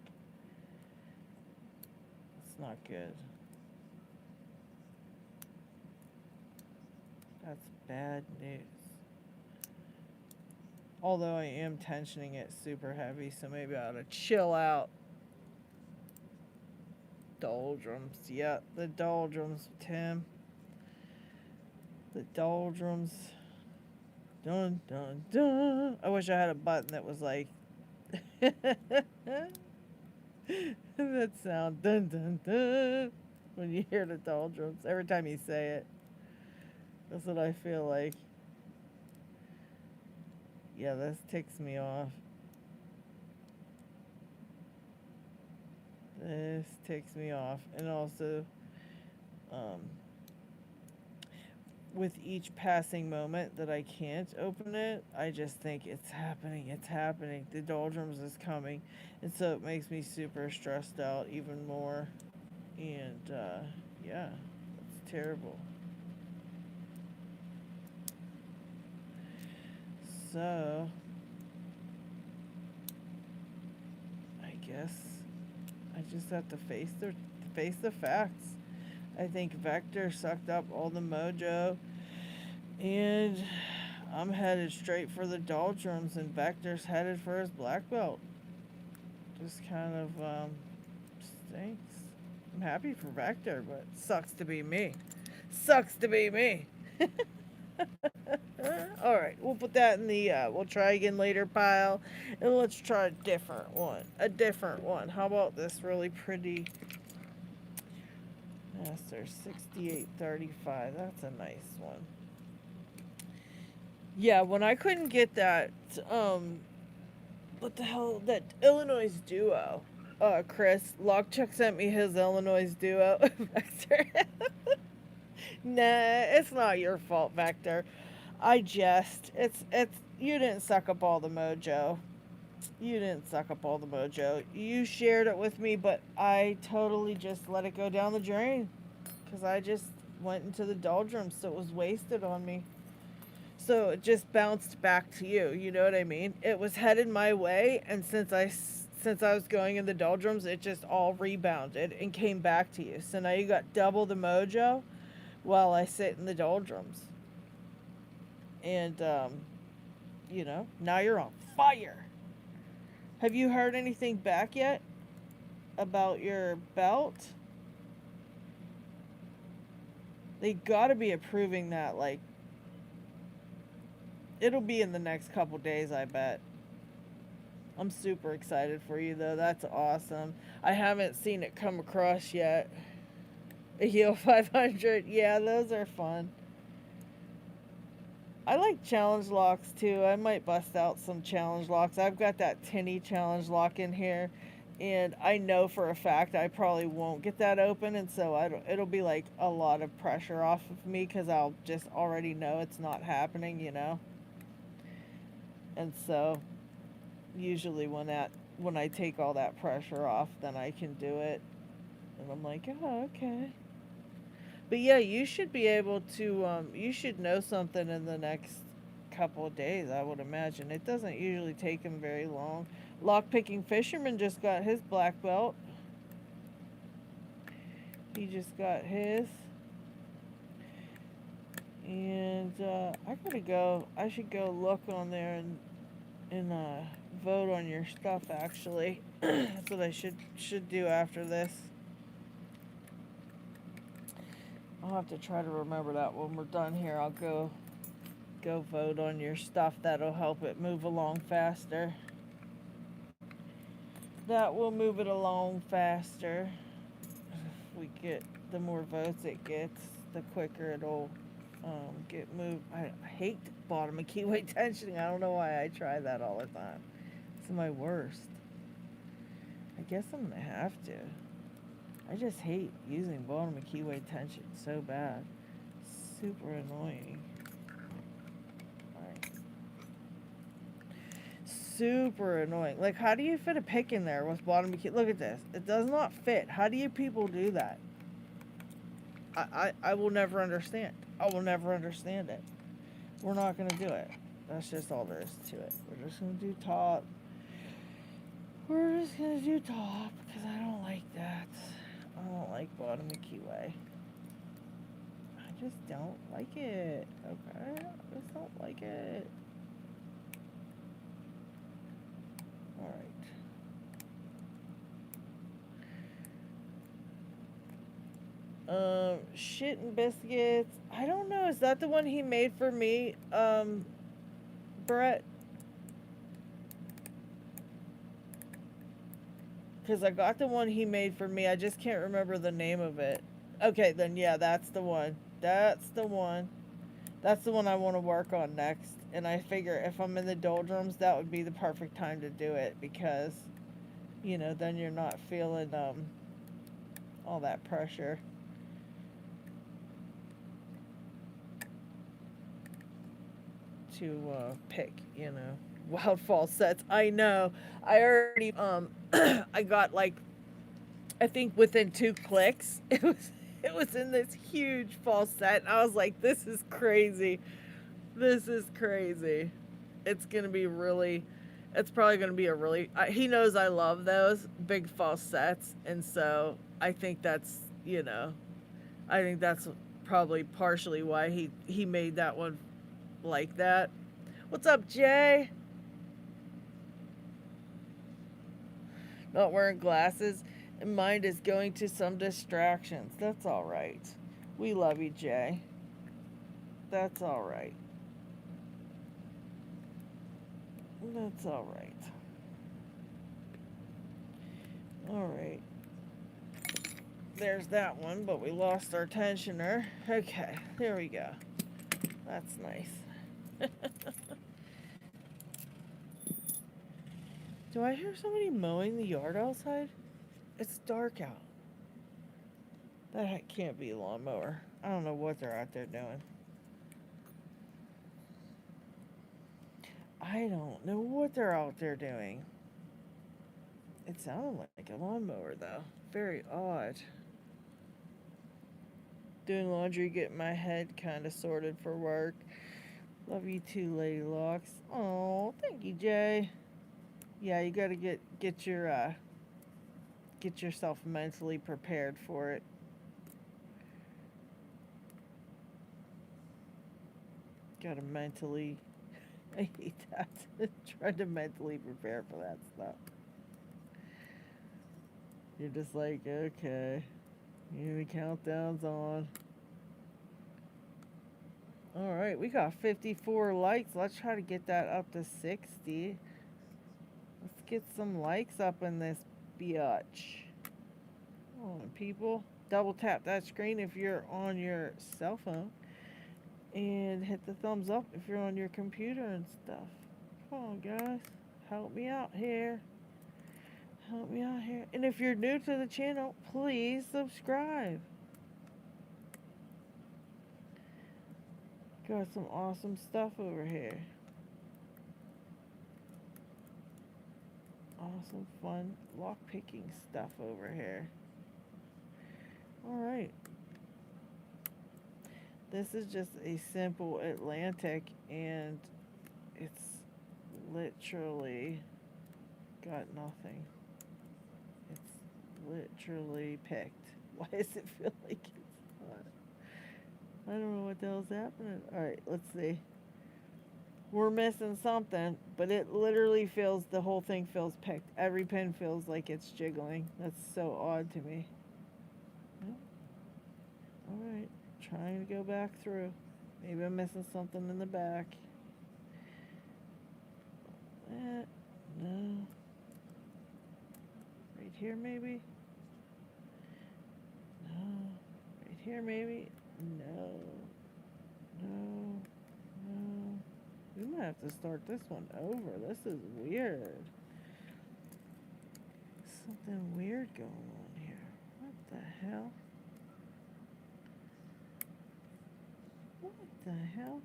It's not good. That's bad news. Although I am tensioning it super heavy, so maybe I ought to chill out. Doldrums. Yeah, the doldrums, Tim. The doldrums. Dun, dun, dun. I wish I had a button that was like... that sound. Dun, dun, dun. When you hear the doldrums. Every time you say it. That's what I feel like. Yeah, this ticks me off. This ticks me off. And also, with each passing moment that I can't open it, I just think it's happening, it's happening. The doldrums is coming. And so it makes me super stressed out even more. And, yeah, it's terrible. So, I guess I just have to face the facts. I think Vector sucked up all the mojo, and I'm headed straight for the doldrums, and Vector's headed for his black belt. Just kind of stinks. I'm happy for Vector, but sucks to be me. Sucks to be me. All right, we'll put that in the we'll try again later pile, and let's try a different one. A different one. How about this really pretty Master 6835? That's a nice one. Yeah, when I couldn't get that what the hell, that Illinois duo. Chris, Lockchuck sent me his Illinois duo. Vector. Nah, it's not your fault, Vector. It's you didn't suck up all the mojo. You didn't suck up all the mojo. You shared it with me, but I totally just let it go down the drain. Because I just went into the doldrums, so it was wasted on me. So it just bounced back to you, you know what I mean? It was headed my way, and since I was going in the doldrums, it just all rebounded and came back to you. So now you got double the mojo while I sit in the doldrums. And, you know, now you're on fire. Have you heard anything back yet about your belt? They gotta be approving that, like, it'll be in the next couple days, I bet. I'm super excited for you, though. That's awesome. I haven't seen it come across yet. A Heal 500. Yeah, those are fun. I like challenge locks too. I might bust out some challenge locks. I've got that tinny challenge lock in here, and I know for a fact I probably won't get that open, and so it'll be like a lot of pressure off of me because I'll just already know it's not happening, you know. And so usually when I take all that pressure off, then I can do it, and I'm like, oh, okay. But yeah, you should be able to, you should know something in the next couple of days, I would imagine. It doesn't usually take him very long. Lockpicking Fisherman just got his black belt. He just got his. And, I should go look on there and vote on your stuff, actually. That's what I should do after this. I'll have to try to remember that when we're done here. I'll go vote on your stuff. That'll help it move along faster. That will move it along faster. If we get, the more votes it gets, the quicker it'll get moved. I hate bottom of keyway tensioning. I don't know why I try that all the time. It's my worst. I guess I'm gonna have to. I just hate using bottom of keyway tension so bad. super annoying. Alright. Super annoying. Like, how do you fit a pick in there with bottom bikini? Look at this. It does not fit. How do you people do that? I will never understand. I will never understand it. We're not going to do it. That's just all there is to it. We're just going to do top. We're just going to do top because I don't like that. I don't like bottom keyway. I just don't like it. Okay? I just don't like it. Alright. Shit and biscuits. I don't know. Is that the one he made for me? Brett? Because I got the one he made for me. I just can't remember the name of it. Okay, then yeah, that's the one. That's the one. That's the one I want to work on next. And I figure if I'm in the doldrums, that would be the perfect time to do it. Because, you know, then you're not feeling, all that pressure. To pick, you know, wild fall sets. I know. I already I got like, I think within 2 clicks, it was in this huge fall set. And I was like, this is crazy. This is crazy. It's gonna be really. It's probably gonna be a really. He knows I love those big fall sets, and so I think that's, you know, I think that's probably partially why he made that one like that. What's up, Jay? Not wearing glasses, and mind is going to some distractions. That's all right. We love you, Jay. That's all right. That's all right. All right. There's that one, but we lost our tensioner. Okay, there we go. That's nice. Do I hear somebody mowing the yard outside? It's dark out. That can't be a lawnmower. I don't know what they're out there doing. I don't know what they're out there doing. It sounded like a lawnmower, though. Very odd. Doing laundry, getting my head kind of sorted for work. Love you too, Lady Locks. Oh, thank you, Jay. Yeah, you gotta get yourself mentally prepared for it. Gotta mentally. I hate that. Try to mentally prepare for that stuff. You're just like, okay, the countdown's on. All right, we got 54 likes. Let's try to get that up to 60. Let's get some likes up in this biatch. Come on, people. Double tap that screen if you're on your cell phone. And hit the thumbs up if you're on your computer and stuff. Come on, guys. Help me out here. Help me out here. And if you're new to the channel, please subscribe. Got some awesome stuff over here. Awesome, fun lockpicking stuff over here. Alright. This is just a simple Atlantic, and it's literally got nothing. It's literally picked. Why does it feel like it's not? I don't know what the hell's happening. Alright, let's see. We're missing something, but it literally feels, the whole thing feels picked. Every pin feels like it's jiggling. That's so odd to me. Alright, trying to go back through. Maybe I'm missing something in the back. No. Right here, maybe? No. Right here, maybe? No. No. No. We might have to start this one over. This is weird. Something weird going on here. What the hell? the hell?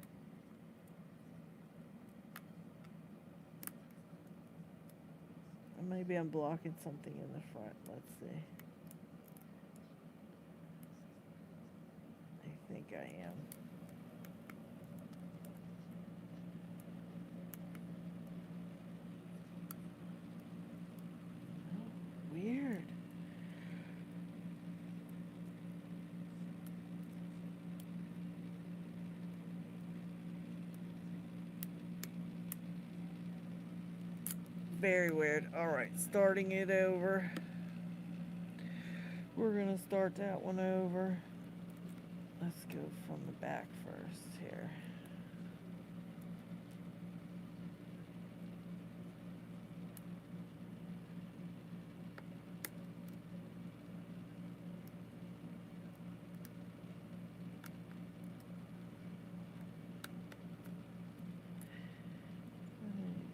Maybe I'm blocking something in the front. Let's see. I think I am. Oh, weird. Very weird. Alright, starting it over. We're going to start that one over. Let's go from the back first here.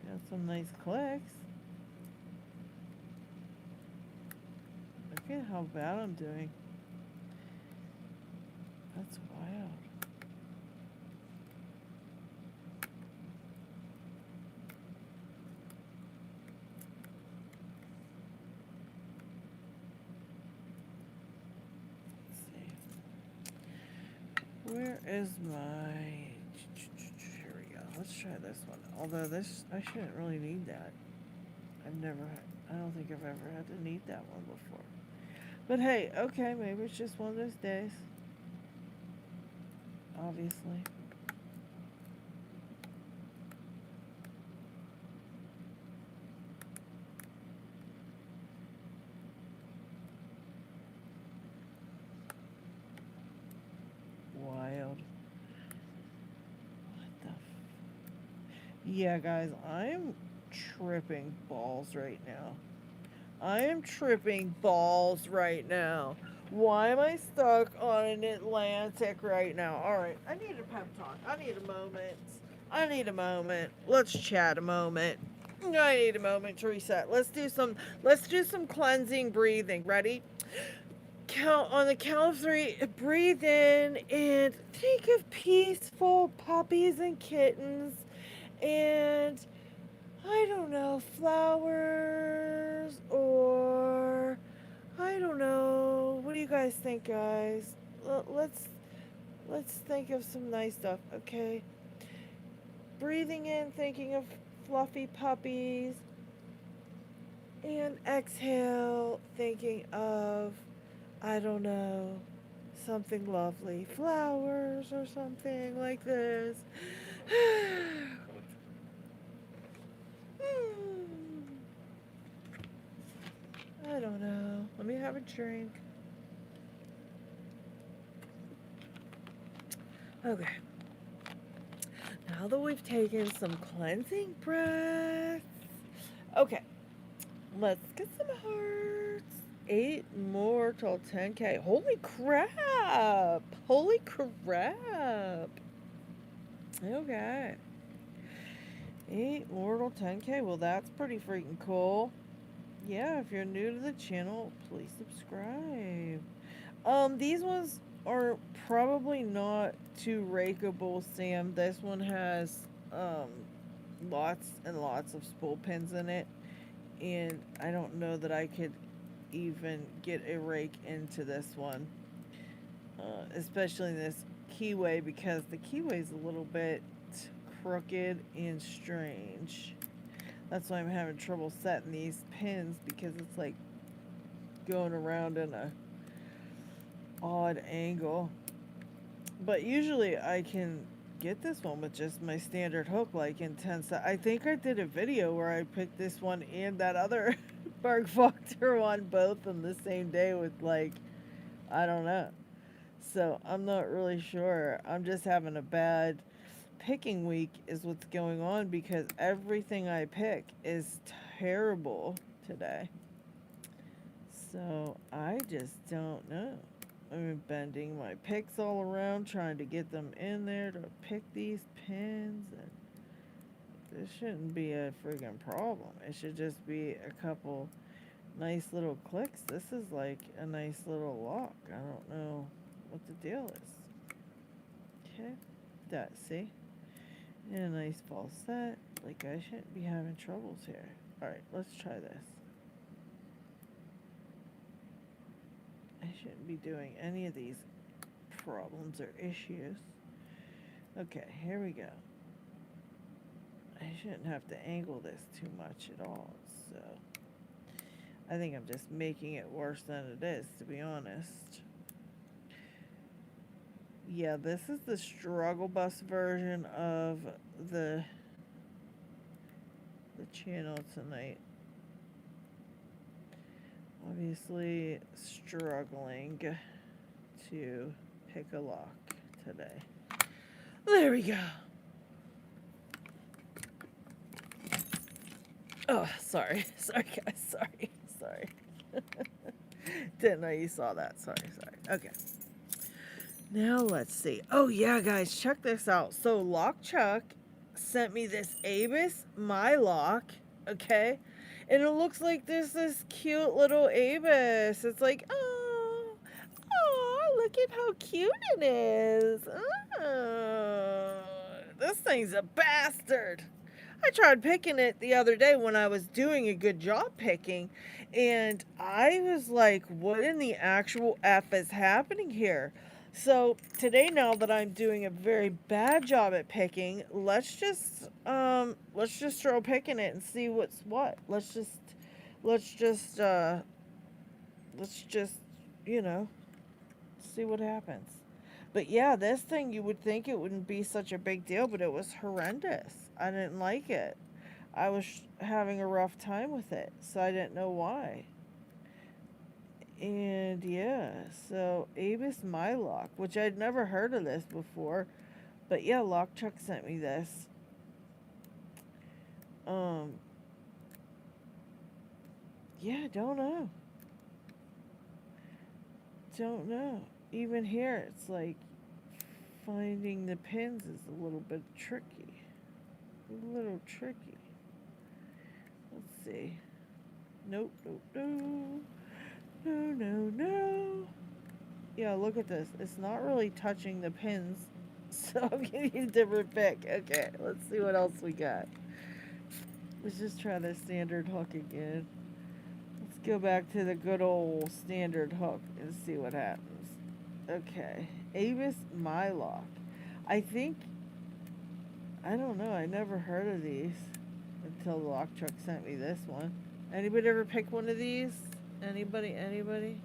Got some nice clicks. Look at how bad I'm doing. That's wild. Where is my... Here we go. Let's try this one. Although this, I shouldn't really need that. I don't think I've ever had to need that one before. But hey, okay, maybe it's just one of those days. Obviously. Wild. What the Yeah, guys, I'm tripping balls right now. I am tripping balls right now. Why am I stuck on an Atlantic right now? Alright, I need a pep talk. I need a moment. Let's chat a moment. I need a moment to reset. Let's do some cleansing breathing. Ready? Count on the count of 3. Breathe in and think of peaceful puppies and kittens and I don't know, flowers or I don't know. What do you guys think, guys? Let's think of some nice stuff, okay? Breathing in, thinking of fluffy puppies, and exhale, thinking of I don't know, something lovely, flowers or something like this. I don't know. Let me have a drink. Okay. Now that we've taken some cleansing breaths. Okay. Let's get some hearts. 8 more till 10K. Holy crap. Holy crap. Okay. 8 more till 10K. Well, that's pretty freaking cool. Yeah, if you're new to the channel, please subscribe. These ones are probably not too rakeable, Sam. This one has lots and lots of spool pins in it, and I don't know that I could even get a rake into this one, especially in this keyway, because the keyway is a little bit crooked and strange. That's why I'm having trouble setting these pins, because it's like going around in a odd angle. But usually I can get this one with just my standard hook, like in 10 seconds. I think I did a video where I picked this one and that other Bark Foxer one both on the same day with, like, I don't know. So I'm not really sure. I'm just having a bad picking week is what's going on, because everything I pick is terrible today. So I just don't know. I'm bending my picks all around trying to get them in there to pick these pins, and this shouldn't be a friggin' problem. It should just be a couple nice little clicks. This is like a nice little lock. I don't know what the deal is. Okay. that, see? And a nice false set. Like, I shouldn't be having troubles here. Alright, let's try this. I shouldn't be doing any of these problems or issues. Okay, here we go. I shouldn't have to angle this too much at all, so I think I'm just making it worse than it is, to be honest. Yeah, this is the struggle bus version of the channel tonight. Obviously struggling to pick a lock today. There we go. Oh, sorry. Sorry, guys. Sorry. Didn't know you saw that. Sorry. Okay. Now, let's see. Oh, yeah, guys. Check this out. So, Lock Chuck sent me this Avis My Lock. Okay? And it looks like there's this cute little Avis. It's like, oh, look at how cute it is. Oh, this thing's a bastard. I tried picking it the other day when I was doing a good job picking, and I was like, what in the actual F is happening here? So today, now that I'm doing a very bad job at picking, let's just throw picking it and see what's what. Let's just you know, see what happens. But yeah, this thing, you would think it wouldn't be such a big deal, but it was horrendous. I didn't like it. I was having a rough time with it, so I didn't know why. And yeah, so Avis My Lock, which I'd never heard of this before, but yeah, Lock Chuck sent me this. Yeah, don't know. Even here, it's like finding the pins is a little bit tricky. Let's see. Nope. No. Yeah, look at this. It's not really touching the pins, so I'm getting a different pick. Okay, let's see what else we got. Let's just try the standard hook again. Let's go back to the good old standard hook and see what happens. Okay, Avis My Lock. I don't know, I never heard of these until the Lock Truck sent me this one. Anybody ever pick one of these? Anybody?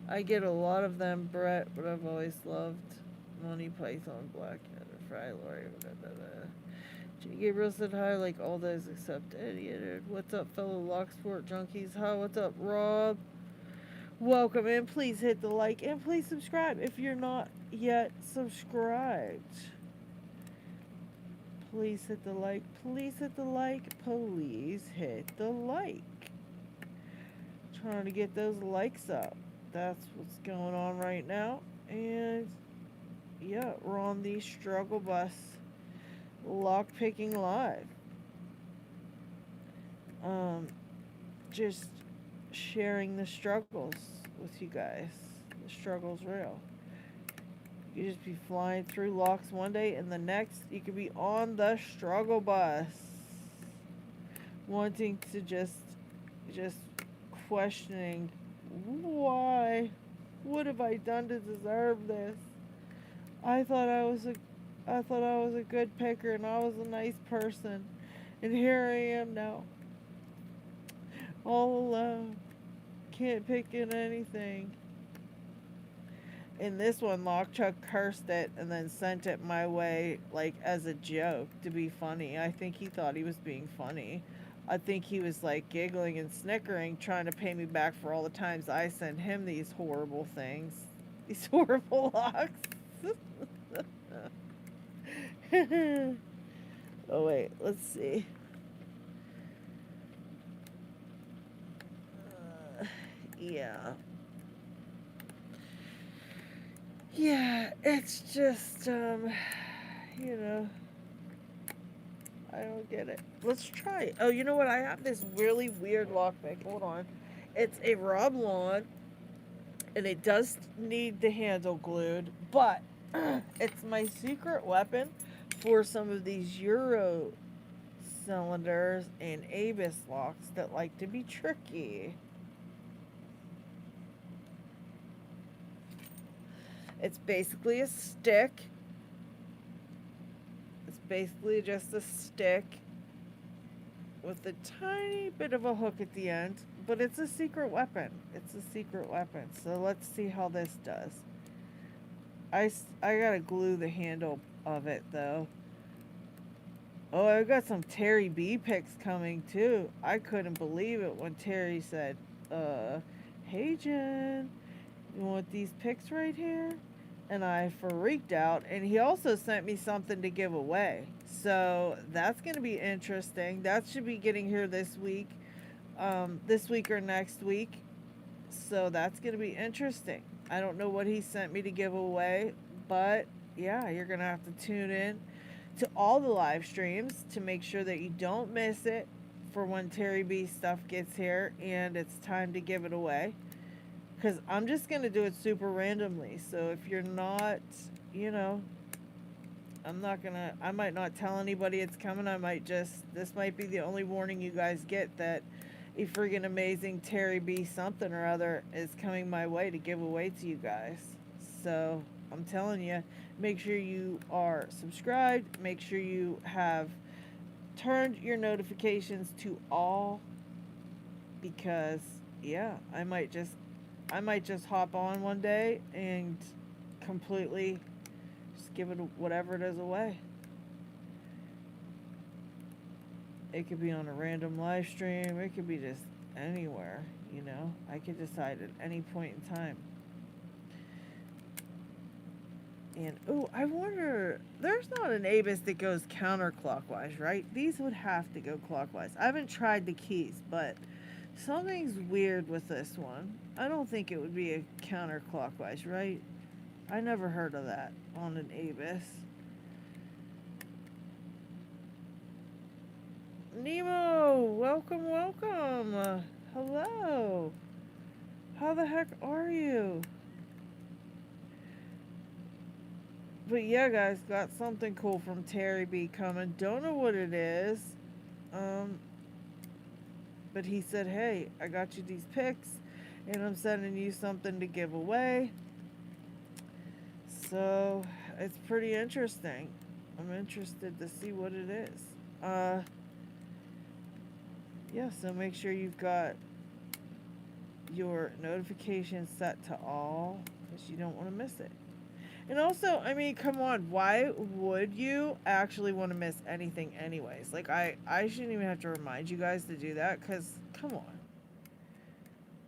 I get a lot of them, Brett, but I've always loved Monty Python, Blackhead, Fry Laurie, G. Gabriel said hi, like all those except Eddie. What's up, fellow Locksport junkies? Hi, what's up, Rob? Welcome, and please hit the like, and please subscribe if you're not yet subscribed. Please hit the like, please hit the like. Trying to get those likes up. That's what's going on right now. And yeah, we're on the struggle bus lockpicking live. Just sharing the struggles with you guys. The struggle's real. You just be flying through locks one day, and the next you could be on the struggle bus, wanting to just questioning, why? What have I done to deserve this? I thought I was a good picker, and I was a nice person, and here I am now, all alone, can't pick in anything. In this one, Lockchuck cursed it and then sent it my way, like, as a joke to be funny. I think he thought he was being funny. I think he was, like, giggling and snickering, trying to pay me back for all the times I sent him these horrible things. These horrible locks. Oh, wait. Let's see. Yeah. Yeah, it's just, you know, I don't get it. Let's try it. Oh, you know what? I have this really weird lockpick. Hold on. It's a Rob Lawn, and it does need the handle glued, but It's my secret weapon for some of these Euro cylinders and Avis locks that like to be tricky. It's basically a stick. It's basically just a stick with a tiny bit of a hook at the end, but it's a secret weapon. It's a secret weapon. So let's see how this does. I gotta glue the handle of it though. Oh, I got some Terry B pics coming too. I couldn't believe it when Terry said, hey Jen, you want these pics right here? And I freaked out. And he also sent me something to give away. So that's going to be interesting. That should be getting here this week or next week. So that's going to be interesting. I don't know what he sent me to give away, but yeah, you're going to have to tune in to all the live streams to make sure that you don't miss it for when Terry B stuff gets here and it's time to give it away. Because I'm just going to do it super randomly. So if you're not, I might not tell anybody it's coming. This might be the only warning you guys get that a friggin' amazing Terry B something or other is coming my way to give away to you guys. So I'm telling you, make sure you are subscribed. Make sure you have turned your notifications to all, because yeah, I might just hop on one day and completely just give it whatever it is away. It could be on a random live stream. It could be just anywhere, I could decide at any point in time. And, I wonder, there's not an Avis that goes counterclockwise, right? These would have to go clockwise. I haven't tried the keys, but something's weird with this one. I don't think it would be a counterclockwise, right? I never heard of that on an Avis. Nemo, welcome. Hello. How the heck are you? But yeah, guys, got something cool from Terry B coming. Don't know what it is. But he said, hey, I got you these pics, and I'm sending you something to give away. So, it's pretty interesting. I'm interested to see what it is. Yeah, so make sure you've got your notifications set to all, because you don't want to miss it. And also, I mean, come on, why would you actually want to miss anything anyways? Like, I shouldn't even have to remind you guys to do that, because, come on.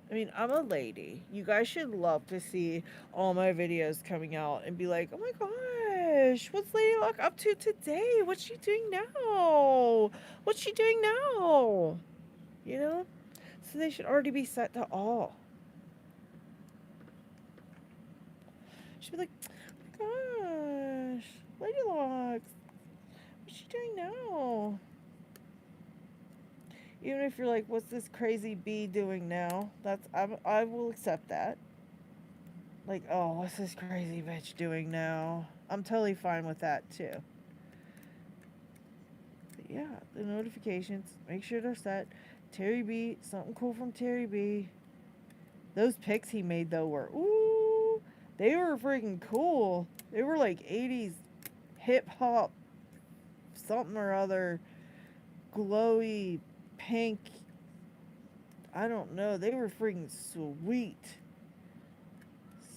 I mean, I'm a lady. You guys should love to see all my videos coming out and be like, oh my gosh, what's Lady Luck up to today? What's she doing now? What's she doing now? So they should already be set to all. She'd be like, oh my gosh, Lady Luck, what's she doing now? Even if you're like, what's this crazy bee doing now? I will accept that. Like, oh, what's this crazy bitch doing now? I'm totally fine with that too. But yeah, the notifications, make sure they're set. Terry B, something cool from Terry B. Those pics he made though were, they were freaking cool. They were like 80s hip hop something or other, glowy pink. I don't know. They were freaking sweet.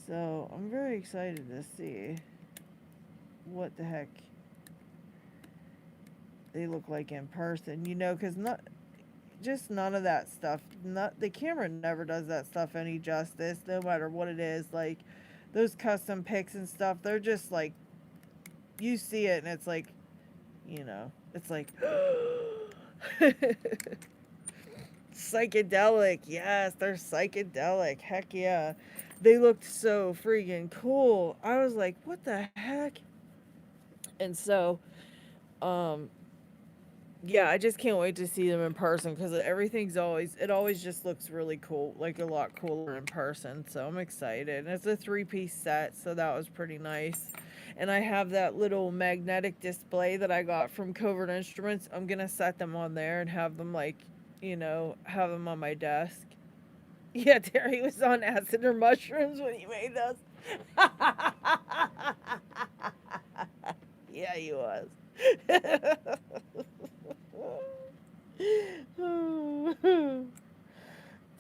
So I'm very excited to see what the heck they look like in person. Because none of that stuff. The camera never does that stuff any justice, no matter what it is. Like those custom pics and stuff, they're just like, you see it and it's like, it's like psychedelic. Yes, they're psychedelic. Heck yeah. They looked so freaking cool. I was like, what the heck? And so, yeah, I just can't wait to see them in person, because it always just looks really cool, like a lot cooler in person. So I'm excited. And it's a 3-piece set, so that was pretty nice. and I have that little magnetic display that I got from Covert Instruments. I'm gonna set them on there and have them like, have them on my desk. Yeah, Terry was on acid or mushrooms when he made those. Yeah, he was.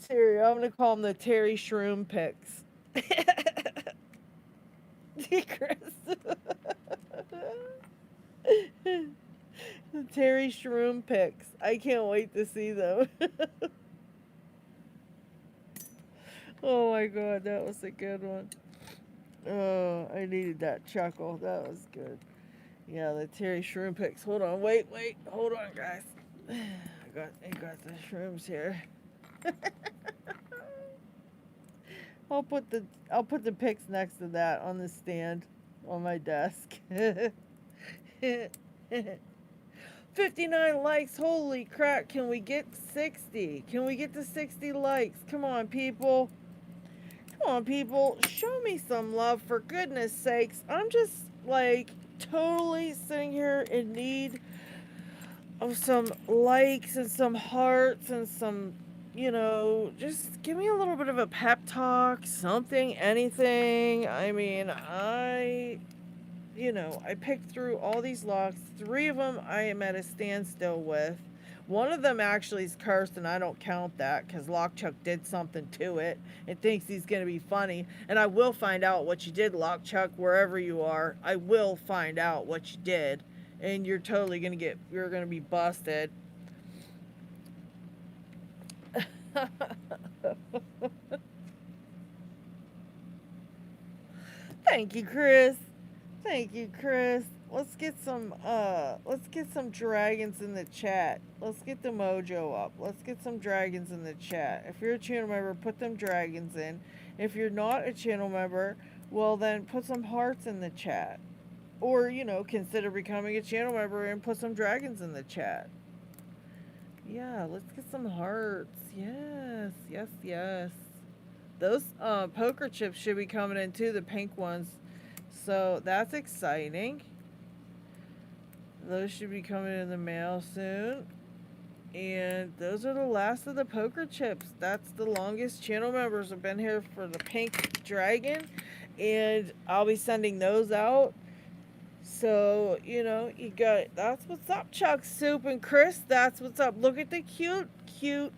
Terry, I'm gonna call him the Terry Shroom Picks. Chris. The Terry Shroom Picks. I can't wait to see them. Oh my god, that was a good one. Oh, I needed that chuckle. That was good. Yeah, the Terry Shroom Picks. Hold on, wait, hold on, guys. I got the shrooms here. I'll put the picks next to that on the stand on my desk. 59 likes. Holy crap. Can we get 60? Can we get to 60 likes? Come on, people. Come on, people. Show me some love, for goodness sakes. I'm just, like, totally sitting here in need of some likes and some hearts and some, just give me a little bit of a pep talk, something, anything. I mean, I picked through all these locks. 3 of them I am at a standstill with. One of them actually is cursed, and I don't count that because Lockchuck did something to it and thinks he's going to be funny. And I will find out what you did, Lockchuck, wherever you are. I will find out what you did. And you're totally going to be busted. Thank you, Chris. Thank you, Chris. Let's get some dragons in the chat. Let's get the mojo up. Let's get some dragons in the chat. If you're a channel member, put them dragons in. If you're not a channel member, well then put some hearts in the chat. Or, consider becoming a channel member and put some dragons in the chat. Yeah, let's get some hearts. Yes, yes, yes. Those poker chips should be coming in too, the pink ones. So that's exciting. Those should be coming in the mail soon. And those are the last of the poker chips. That's the longest channel members have been here for the pink dragon. And I'll be sending those out. So, you got, that's what's up, Chuck Soup and Chris. That's what's up. Look at the cute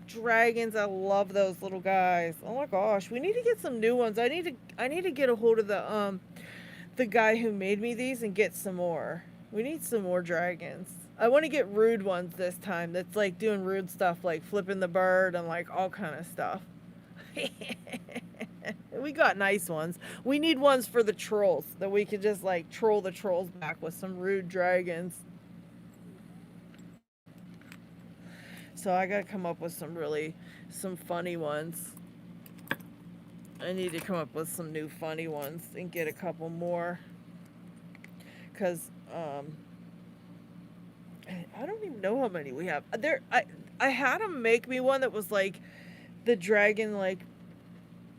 dragons. I love those little guys. Oh my gosh, we need to get some new ones. I need to get a hold of the guy who made me these and get some more. We need some more dragons. I want to get rude ones this time. That's like doing rude stuff, like flipping the bird and like all kind of stuff. We got nice ones. We need ones for the trolls that we could just like troll the trolls back with some rude dragons. So I gotta come up with some funny ones. I need to come up with some new funny ones and get a couple more. Cause I don't even know how many we have. I had them make me one that was like the dragon like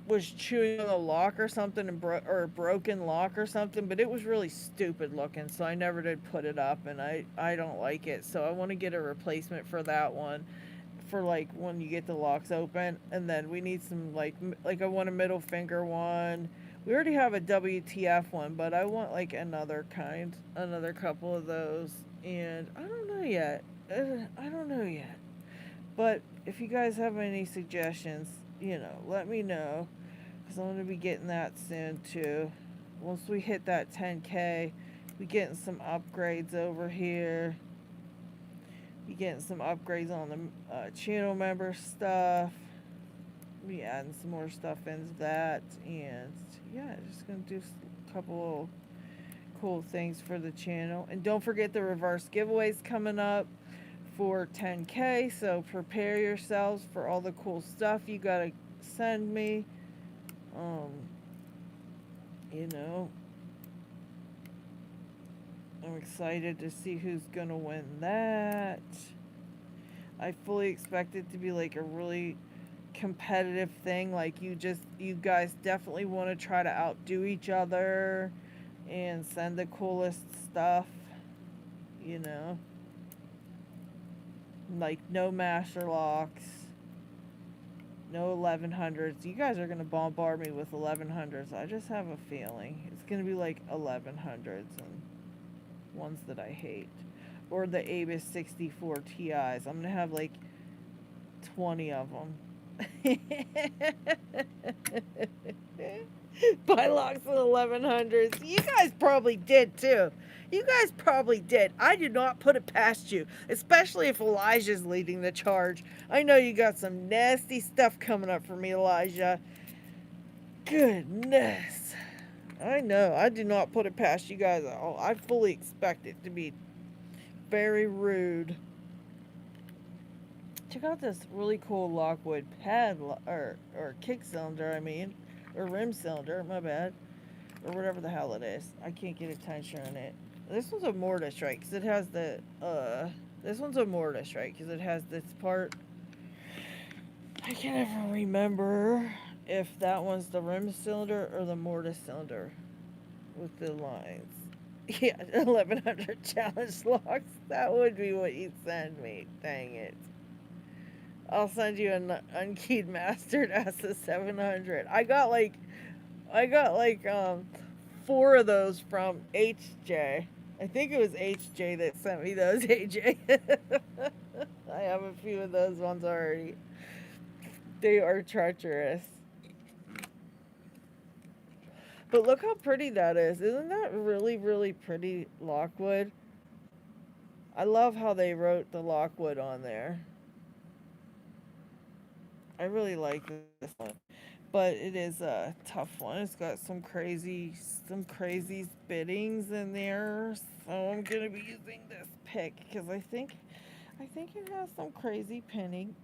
was chewing on a lock or something or a broken lock or something, but it was really stupid looking, so I never did put it up, and I don't like it. So I want to get a replacement for that one, for like when you get the locks open. And then we need some like I want a middle finger one. We already have a WTF one, but I want like another couple of those. And I don't know yet. But if you guys have any suggestions, let me know. Because I'm going to be getting that soon too. Once we hit that 10K, we getting some upgrades over here. We getting some upgrades on the channel member stuff. We adding some more stuff into that. And yeah, just going to do a couple cool things for the channel. And don't forget the reverse giveaways coming up for 10K, so prepare yourselves for all the cool stuff you gotta send me. I'm excited to see who's gonna win that. I fully expect it to be like a really competitive thing. Like you guys definitely want to try to outdo each other, and send the coolest stuff, you know, like no master locks, no 1100s. You guys are going to bombard me with 1100s. I just have a feeling it's going to be like 1100s and ones that I hate. Or the Avis 64 Ti's. I'm going to have like 20 of them. Buy locks with 1100s. You guys probably did too. You guys probably did. I do not put it past you, especially if Elijah's leading the charge. I know you got some nasty stuff coming up for me, Elijah. Goodness. I know. I do not put it past you guys at all. I fully expect it to be very rude. Check out this really cool Lockwood pad, or kick cylinder, I mean. Or rim cylinder, my bad. Or whatever the hell it is. I can't get a tension on it. This one's a mortise, right? Because it has the, this one's a mortise, right? Because it has this part. I can't ever remember if that one's the rim cylinder or the mortise cylinder with the lines. Yeah, 1100 challenge locks. That would be what you'd send me. Dang it. I'll send you an unkeyed mastered SS700. I got like 4 of those from HJ. I think it was HJ that sent me those, AJ. I have a few of those ones already. They are treacherous. But look how pretty that is. Isn't that really, really pretty Lockwood? I love how they wrote the Lockwood on there. I really like this one. But it is a tough one. It's got some crazy biddings in there. So I'm gonna be using this pick because I think it has some crazy pinning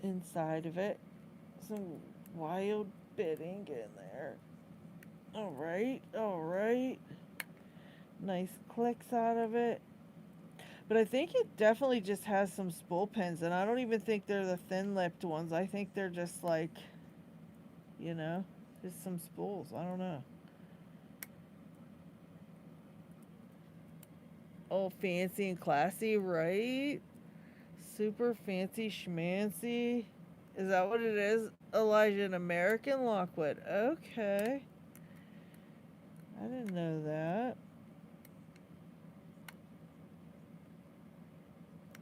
inside of it. Some wild bidding in there. Alright. Nice clicks out of it. But I think it definitely just has some spool pins, and I don't even think they're the thin-lipped ones. I think they're just like, you know, just some spools. I don't know. Oh, fancy and classy, right? Super fancy schmancy. Is that what it is, Elijah? An American Lockwood. Okay. I didn't know that.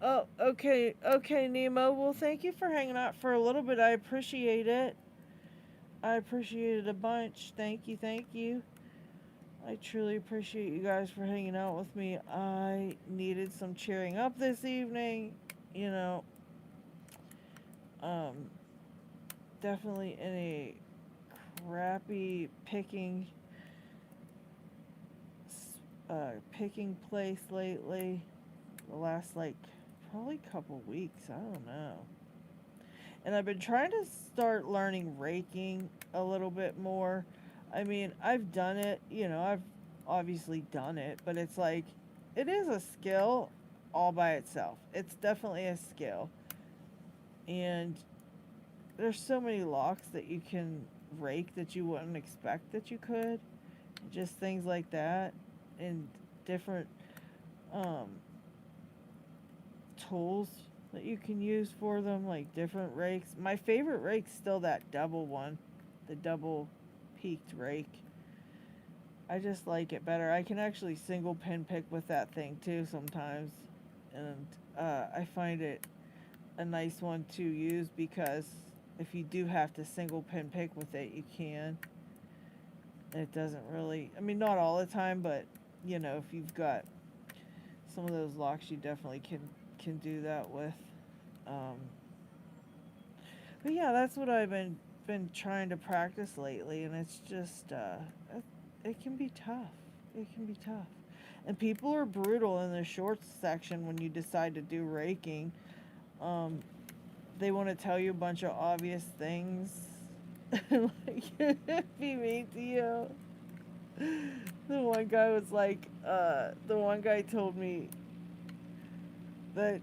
Oh, okay, Nemo. Well, thank you for hanging out for a little bit. I appreciate it. I appreciate it a bunch. Thank you. I truly appreciate you guys for hanging out with me. I needed some cheering up this evening. You know, definitely in a crappy picking place lately. The last, like, probably couple weeks. I don't know. And I've been trying to start learning raking a little bit more. I mean, I've done it, you know, I've obviously done it, but it's like, it is a skill all by itself. It's definitely a skill. And there's so many locks that you can rake that you wouldn't expect that you could. Just things like that. And different tools that you can use for them, like different rakes. My favorite rake's still that double one, the double peaked rake. I just like it better. I can actually single pin pick with that thing too sometimes, and I find it a nice one to use because if you do have to single pin pick with it, you can. It doesn't really, I mean, not all the time, but you know, if you've got some of those locks, you definitely can do that with. But yeah, that's what I've been trying to practice lately, and it's just it can be tough. It can be tough, and people are brutal in the shorts section when you decide to do raking. They want to tell you a bunch of obvious things, like be mean to you. The one guy was like, the one guy told me that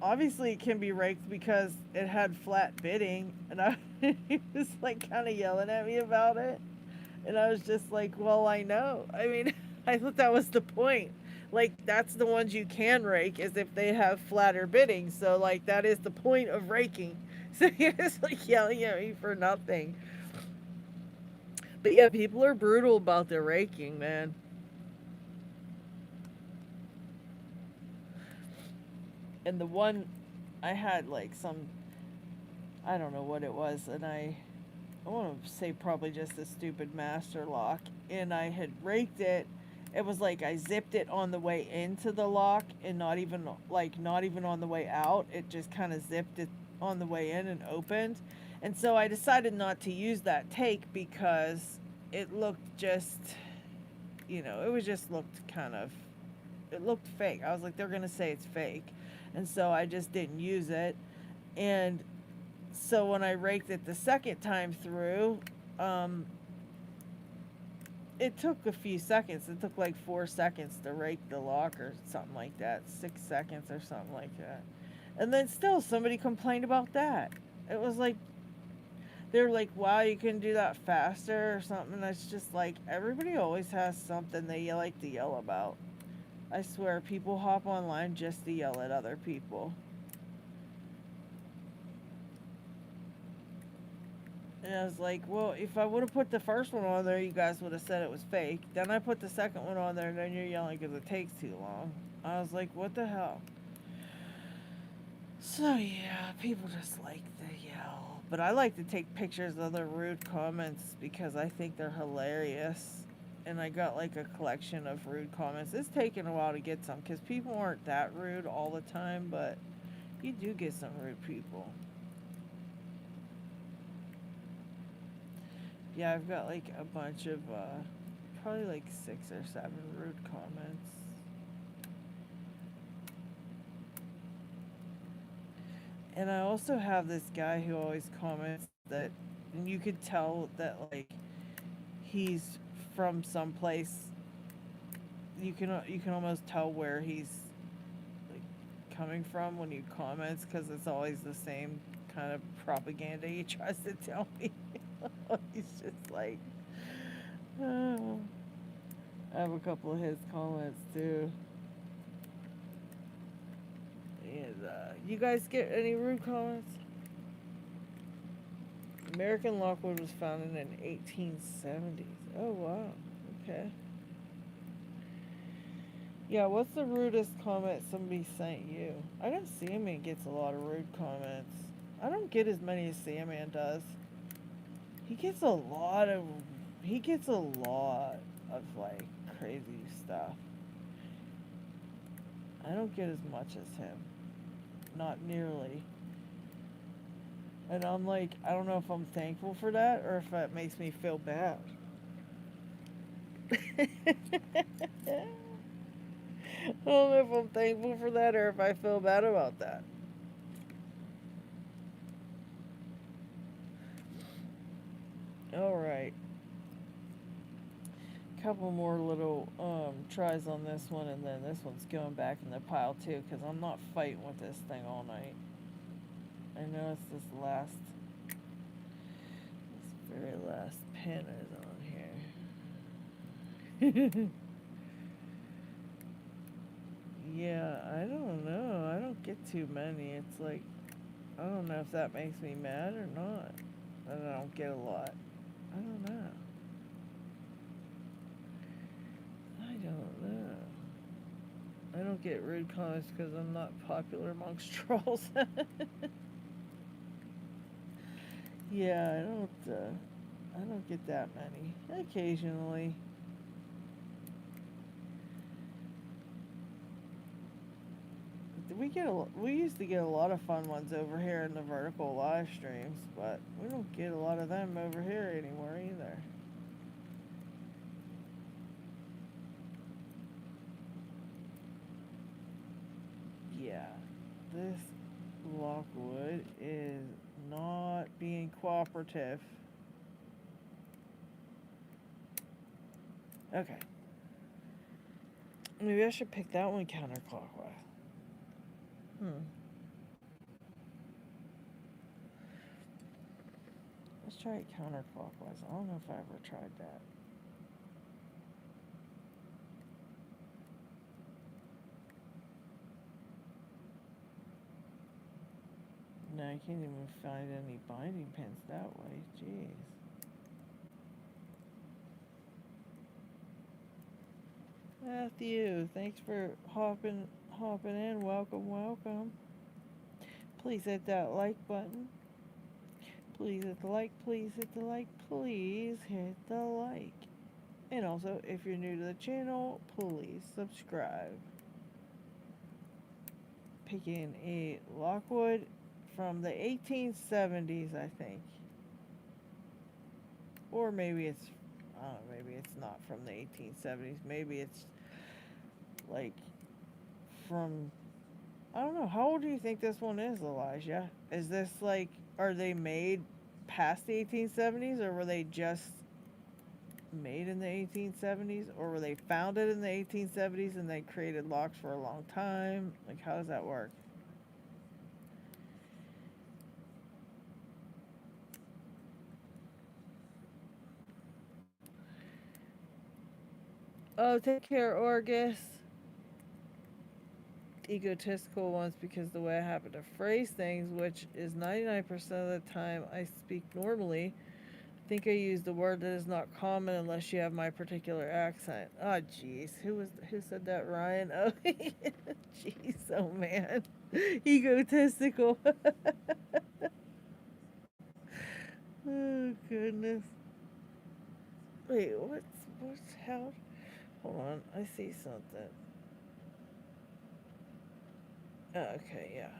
obviously it can be raked because it had flat bidding, and he was like kind of yelling at me about it. And I was just like, well, I know. I mean, I thought that was the point. Like, that's the ones you can rake, is if they have flatter bidding. So, like, that is the point of raking. So he was like yelling at me for nothing. But yeah, people are brutal about their raking, man. And the one I had, like, some, I don't know what it was, and I want to say probably just a stupid master lock, and I had raked it. It was like I zipped it on the way into the lock, and not even on the way out. It just kind of zipped it on the way in and opened. And so I decided not to use that take because it looked just, it was just looked kind of, it looked fake. I was like, they're going to say it's fake. And so I just didn't use it. And so when I raked it the second time through, um, it took a few seconds. It took like 4 seconds to rake the lock or something like that. 6 seconds or something like that. And then still somebody complained about that. It was like, they're like, wow, you can do that faster or something. And it's just like, everybody always has something they like to yell about. I swear, people hop online just to yell at other people. And I was like, well, if I would have put the first one on there, you guys would have said it was fake. Then I put the second one on there, and then you're yelling because it takes too long. I was like, what the hell? So, yeah, people just like to yell. But I like to take pictures of the rude comments because I think they're hilarious. And I got like a collection of rude comments. It's taken a while to get some because people aren't that rude all the time, but you do get some rude people. Yeah, I've got like a bunch of, probably like 6 or 7 rude comments. And I also have this guy who always comments that, and you could tell that like he's from someplace. You can almost tell where he's like coming from when he comments because it's always the same kind of propaganda he tries to tell me. He's just like, oh. I have a couple of his comments too. And you guys get any rude comments? American Lockwood was founded in 1870s. Oh wow. Okay. Yeah, what's the rudest comment somebody sent you? I know Sandman gets a lot of rude comments. I don't get as many as Sandman does. He gets a lot of like crazy stuff. I don't get as much as him. Not nearly. And I'm like, I don't know if I'm thankful for that or if that makes me feel bad. I don't know if I'm thankful for that or if I feel bad about that. Alright. Couple more little tries on this one, and then this one's going back in the pile too, because I'm not fighting with this thing all night. I know it's this very last pin is on here. Yeah, I don't know. I don't get too many. It's like, I don't know if that makes me mad or not. That I don't get a lot. I don't know. I don't know. I don't get rude comments because I'm not popular amongst trolls. Yeah, I don't get that many. Occasionally. We used to get a lot of fun ones over here in the vertical live streams, but we don't get a lot of them over here anymore either. Yeah, this Lockwood is not being cooperative. Okay. Maybe I should pick that one counterclockwise. Let's try it counterclockwise. I don't know if I ever tried that. I can't even find any binding pins that way. Jeez. Matthew, thanks for hopping in. Welcome, welcome. Please hit that like button. Please hit the like, please hit the like, please hit the like. And also, if you're new to the channel, please subscribe. Picking a Lockwood from the 1870s, I think. Or maybe it's, I don't know, maybe it's not from the 1870s. Maybe it's like from, I don't know. How old do you think this one is, Elijah? Is this like, are they made past the 1870s, or were they just made in the 1870s, or were they founded in the 1870s and they created locks for a long time? Like, how does that work? Oh, take care, Orgus. Egotistical ones, because the way I happen to phrase things, which is 99% of the time I speak normally, I think I use the word that is not common unless you have my particular accent. Oh, jeez. Who said that, Ryan? Oh, jeez. Oh, man. Egotistical. Oh, goodness. Wait, what's how? Hold on. I see something. Oh, okay, yeah.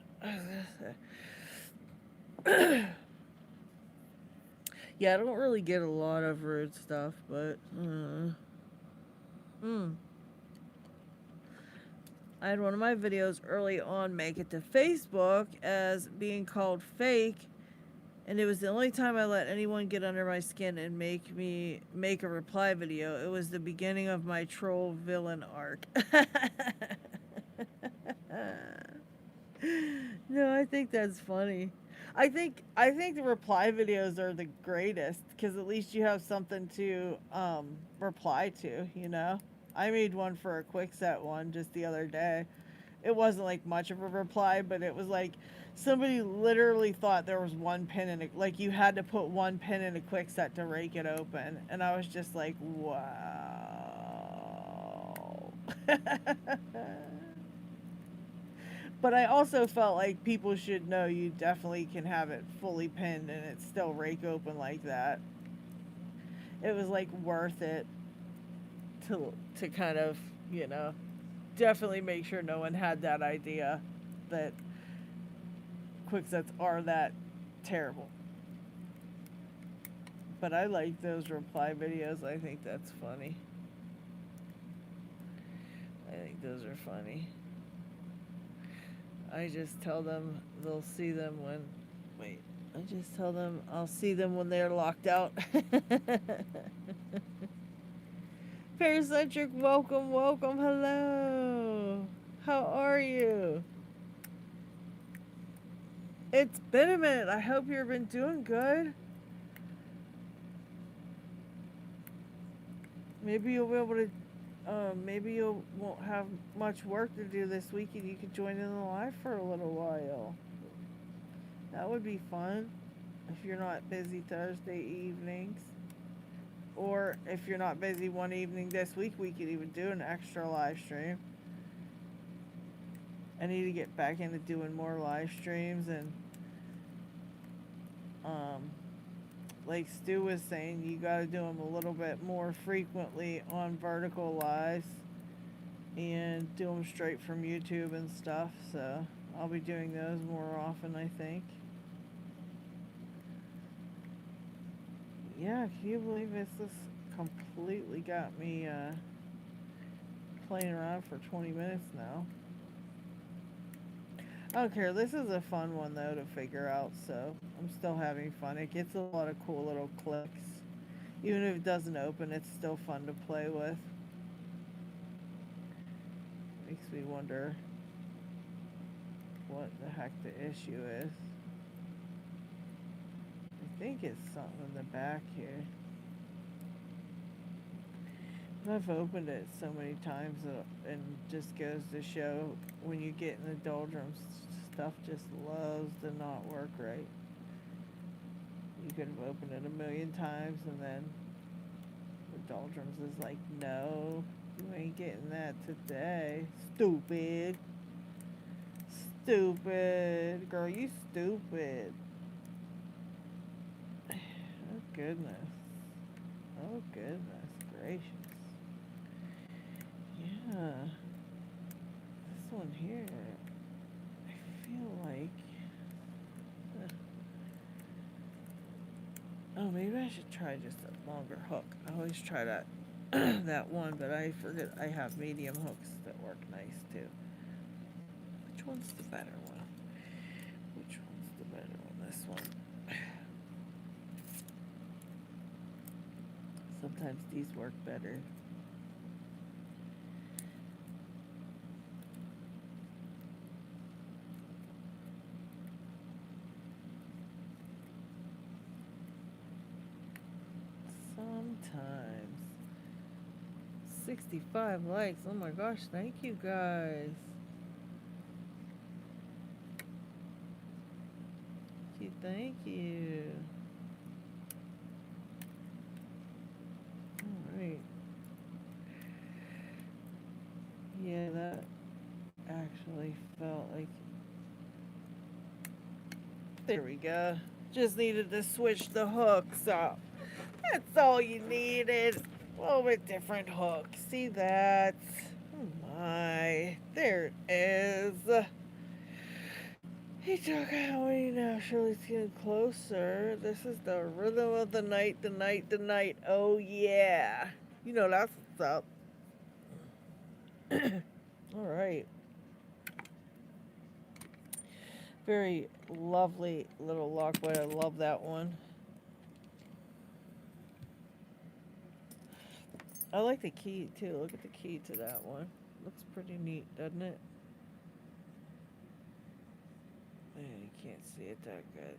Yeah, I don't really get a lot of rude stuff, but I had one of my videos early on make it to Facebook as being called fake, and it was the only time I let anyone get under my skin and make me make a reply video. It was the beginning of my troll villain arc. No, I think that's funny. I think the reply videos are the greatest, because at least you have something to reply to, you know? I made one for a quick set one just the other day. It wasn't like much of a reply, but it was like somebody literally thought there was one pin in it, like you had to put one pin in a quick set to rake it open, and I was just like, wow. But I also felt like people should know you definitely can have it fully pinned and it's still rake open like that. It was like worth it to kind of, you know, definitely make sure no one had that idea that quicksets are that terrible. But I like those reply videos. I think that's funny. I think those are funny. I just tell them they'll see them when, wait, I just tell them I'll see them when they're locked out. Paracentric, welcome, welcome, hello. How are you? It's been a minute. I hope you've been doing good. Maybe you'll be able to, maybe you won't have much work to do this week and you could join in the live for a little while. That would be fun if you're not busy Thursday evenings. Or if you're not busy one evening this week, we could even do an extra live stream. I need to get back into doing more live streams, and like Stu was saying, you got to do them a little bit more frequently on vertical lives and do them straight from YouTube and stuff. So I'll be doing those more often, I think. Yeah, can you believe this completely got me playing around for 20 minutes now. I don't care. This is a fun one, though, to figure out, so I'm still having fun. It gets a lot of cool little clicks. Even if it doesn't open, it's still fun to play with. Makes me wonder what the heck the issue is. I think it's something in the back here. I've opened it so many times and just goes to show when you get in the doldrums, stuff just loves to not work right. You could have opened it a million times and then the doldrums is like, no, you ain't getting that today. Stupid. Stupid. Girl, you stupid. Oh, goodness. Oh, goodness gracious. Yeah. This one here, I feel like... Oh, maybe I should try just a longer hook. I always try that that one, but I forget I have medium hooks that work nice too. Which one's the better one? Which one's the better one? This one. Sometimes these work better. Sometimes. 65 likes. Oh my gosh, thank you guys. Thank you. Alright. Yeah, that actually felt like... There we go. Just needed to switch the hooks up. That's all you needed. A little bit different hook. See that? Oh my. There it is. He took how many now? Surely it's getting closer. This is the rhythm of the night, the night, the night. Oh yeah. You know that's what's up. Alright. Very lovely little lockwood. I love that one. I like the key too. Look at the key to that one. Looks pretty neat, doesn't it? Man, you can't see it that good.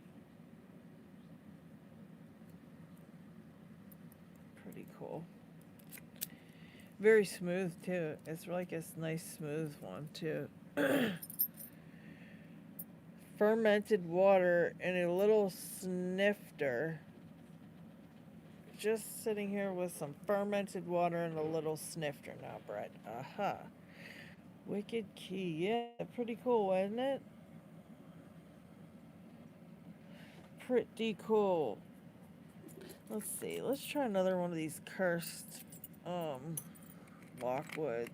Pretty cool. Very smooth too. It's like a nice smooth one too. Fermented water and a little snifter. Just sitting here with some fermented water and a little snifter now, Brett. Aha. Wicked key. Yeah, pretty cool, isn't it? Pretty cool. Let's see. Let's try another one of these cursed Lockwoods.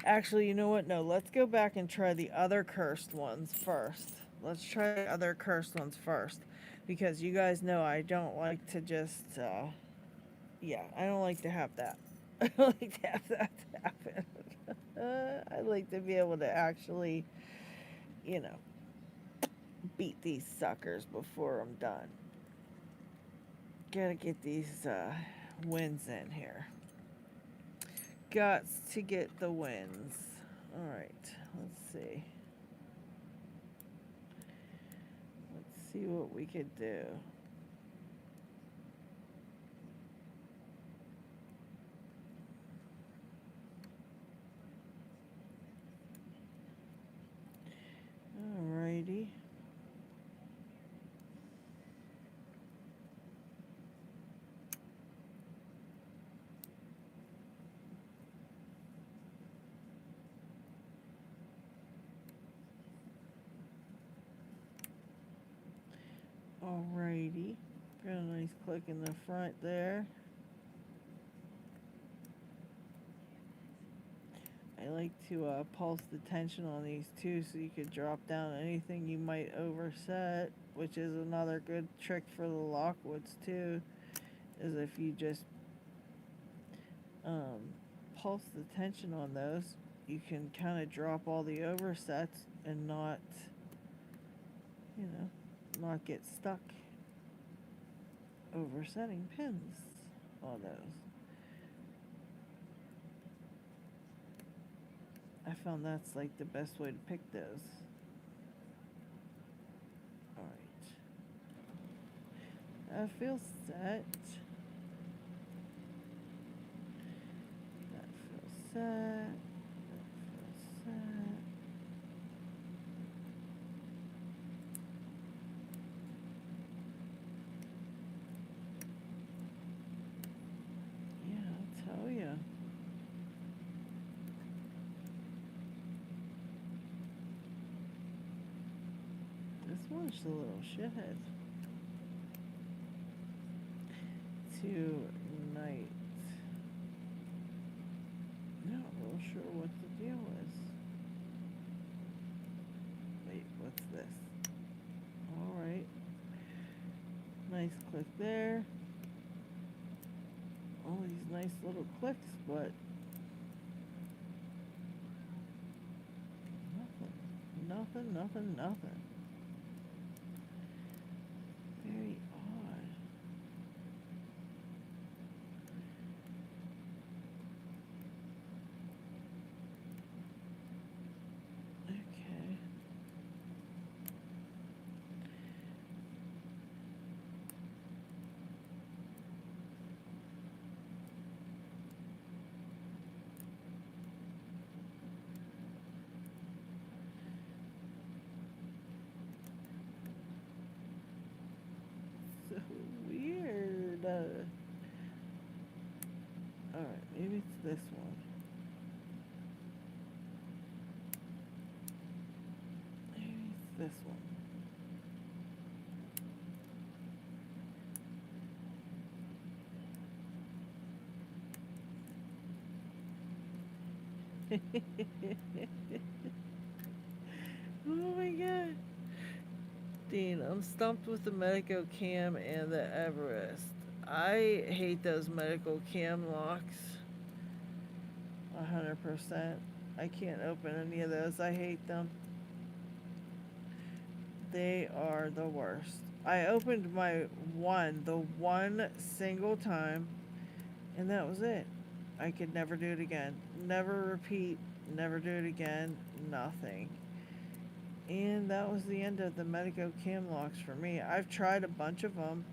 Actually, you know what? No, let's go back and try the other cursed ones first. Let's try the other cursed ones first. Because you guys know I don't like to just, yeah, I don't like to have that. I don't like to have that happen. I like to be able to actually, you know, beat these suckers before I'm done. Gotta get these wins in here. Got to get the wins. Alright, let's see. Let's see what we could do. Alrighty. Alrighty. Got a nice click in the front there. I like to pulse the tension on these too so you could drop down anything you might overset, which is another good trick for the Lockwoods too, is if you just pulse the tension on those, you can kind of drop all the oversets and not, you know, not get stuck oversetting pins on those. I found that's like the best way to pick those. Alright. That feels set. That feels set. That feels set. This one's a little shithead. Tonight. Not real sure what the deal is. Wait, what's this? Alright. Nice click there. All these nice little clicks, but nothing. Very odd. Okay. So weird. Alright, maybe it's this one. Maybe it's this one. Oh my god. Dean, I'm stumped with the Medico Cam and the Everest. I hate those Medical Cam locks. 100%. I can't open any of those. I hate them. They are the worst. I opened the one single time, and that was it. I could never do it again. Never repeat, never do it again, nothing. And that was the end of the Medico Cam locks for me. I've tried a bunch of them.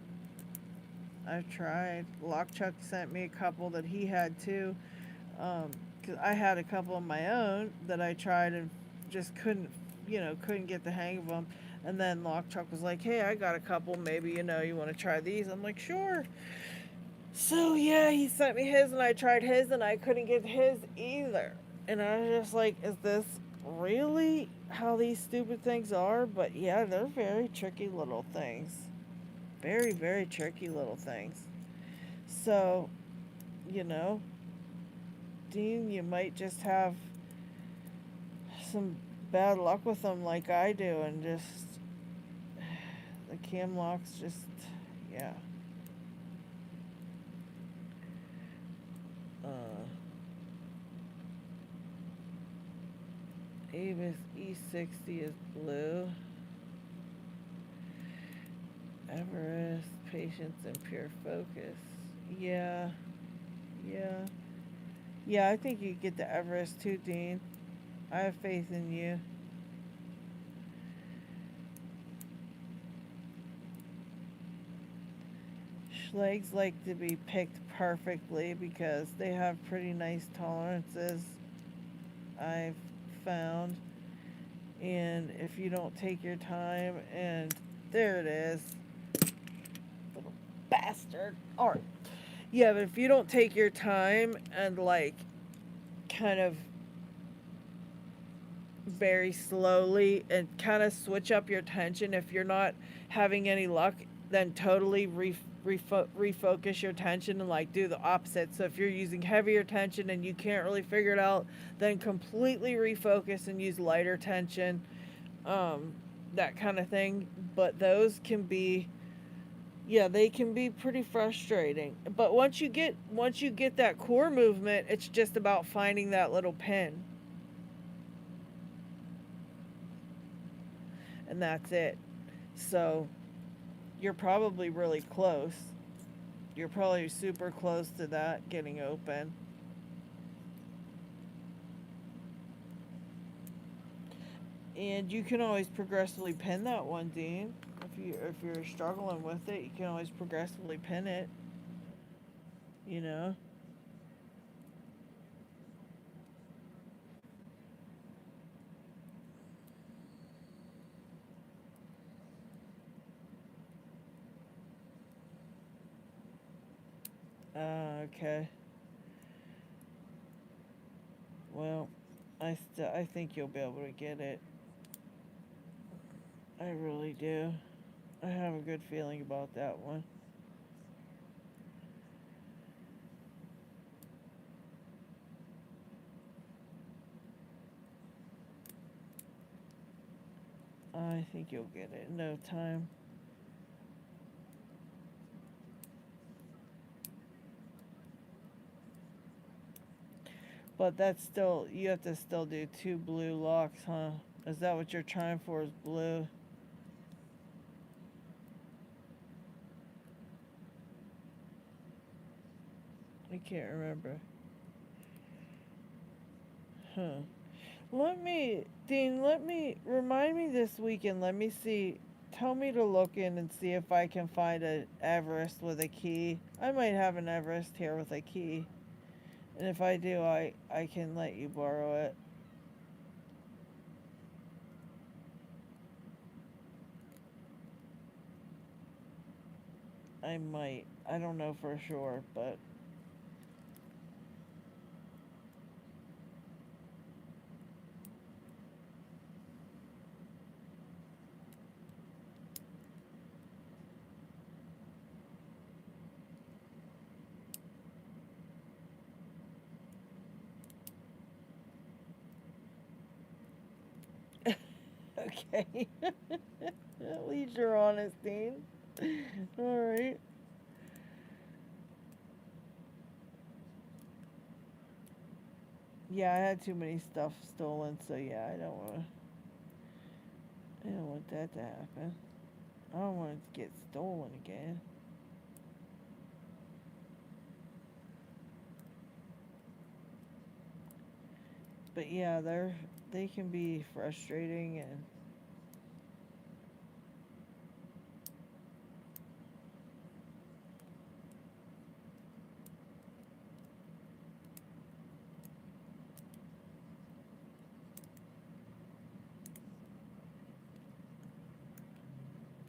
Lockchuck sent me a couple that he had too. Cause I had a couple of my own that I tried and just couldn't get the hang of them. And then Lockchuck was like, hey, I got a couple, maybe, you want to try these? I'm like, sure. So yeah, he sent me his and I tried his and I couldn't get his either. And I was just like, is this really how these stupid things are? But yeah, they're very tricky little things. Very, very tricky little things. So, Dean, you might just have some bad luck with them like I do, and just the cam locks just, yeah. Avis E60 is blue. Everest, Patience, and Pure Focus. Yeah, I think you get the Everest too, Dean. I have faith in you. Schlags like to be picked perfectly because they have pretty nice tolerances, I've found. And if you don't take your time, and there it is, little bastard. Alright. Yeah, but if you don't take your time and kind of very slowly and kind of switch up your tension, if you're not having any luck, then totally refocus your tension and do the opposite. So if you're using heavier tension and you can't really figure it out, then completely refocus and use lighter tension, that kind of thing. But those can be, they can be pretty frustrating. But once you get that core movement, it's just about finding that little pin. And that's it. So you're probably really close. You're probably super close to that getting open. And you can always progressively pin that one, Dean. If you're struggling with it, you can always progressively pin it. Okay. Well, I think you'll be able to get it. I really do. I have a good feeling about that one. I think you'll get it in no time. But that's still, you have to still do 2 blue locks, huh? Is that what you're trying for, is blue? I can't remember. Huh. Dean, remind me this weekend. Let me see. Tell me to look in and see if I can find an Everest with a key. I might have an Everest here with a key. And if I do, I can let you borrow it. I might. I don't know for sure, but okay. At least you're honest, Dean. Alright. Yeah, I had too many stuff stolen, so yeah, I don't want that to happen. I don't want it to get stolen again. But yeah, they can be frustrating, and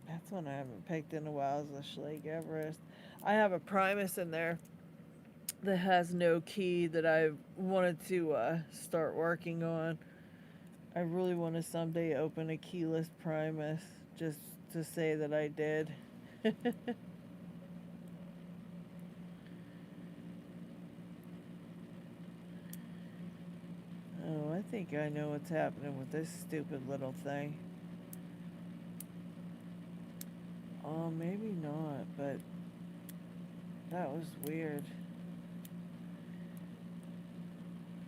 that's one I haven't picked in a while, is the Schlage Everest. I have a Primus in there that has no key that I wanted to start working on. I really want to someday open a keyless Primus just to say that I did. Oh, I think I know what's happening with this stupid little thing. Oh, maybe not, but that was weird.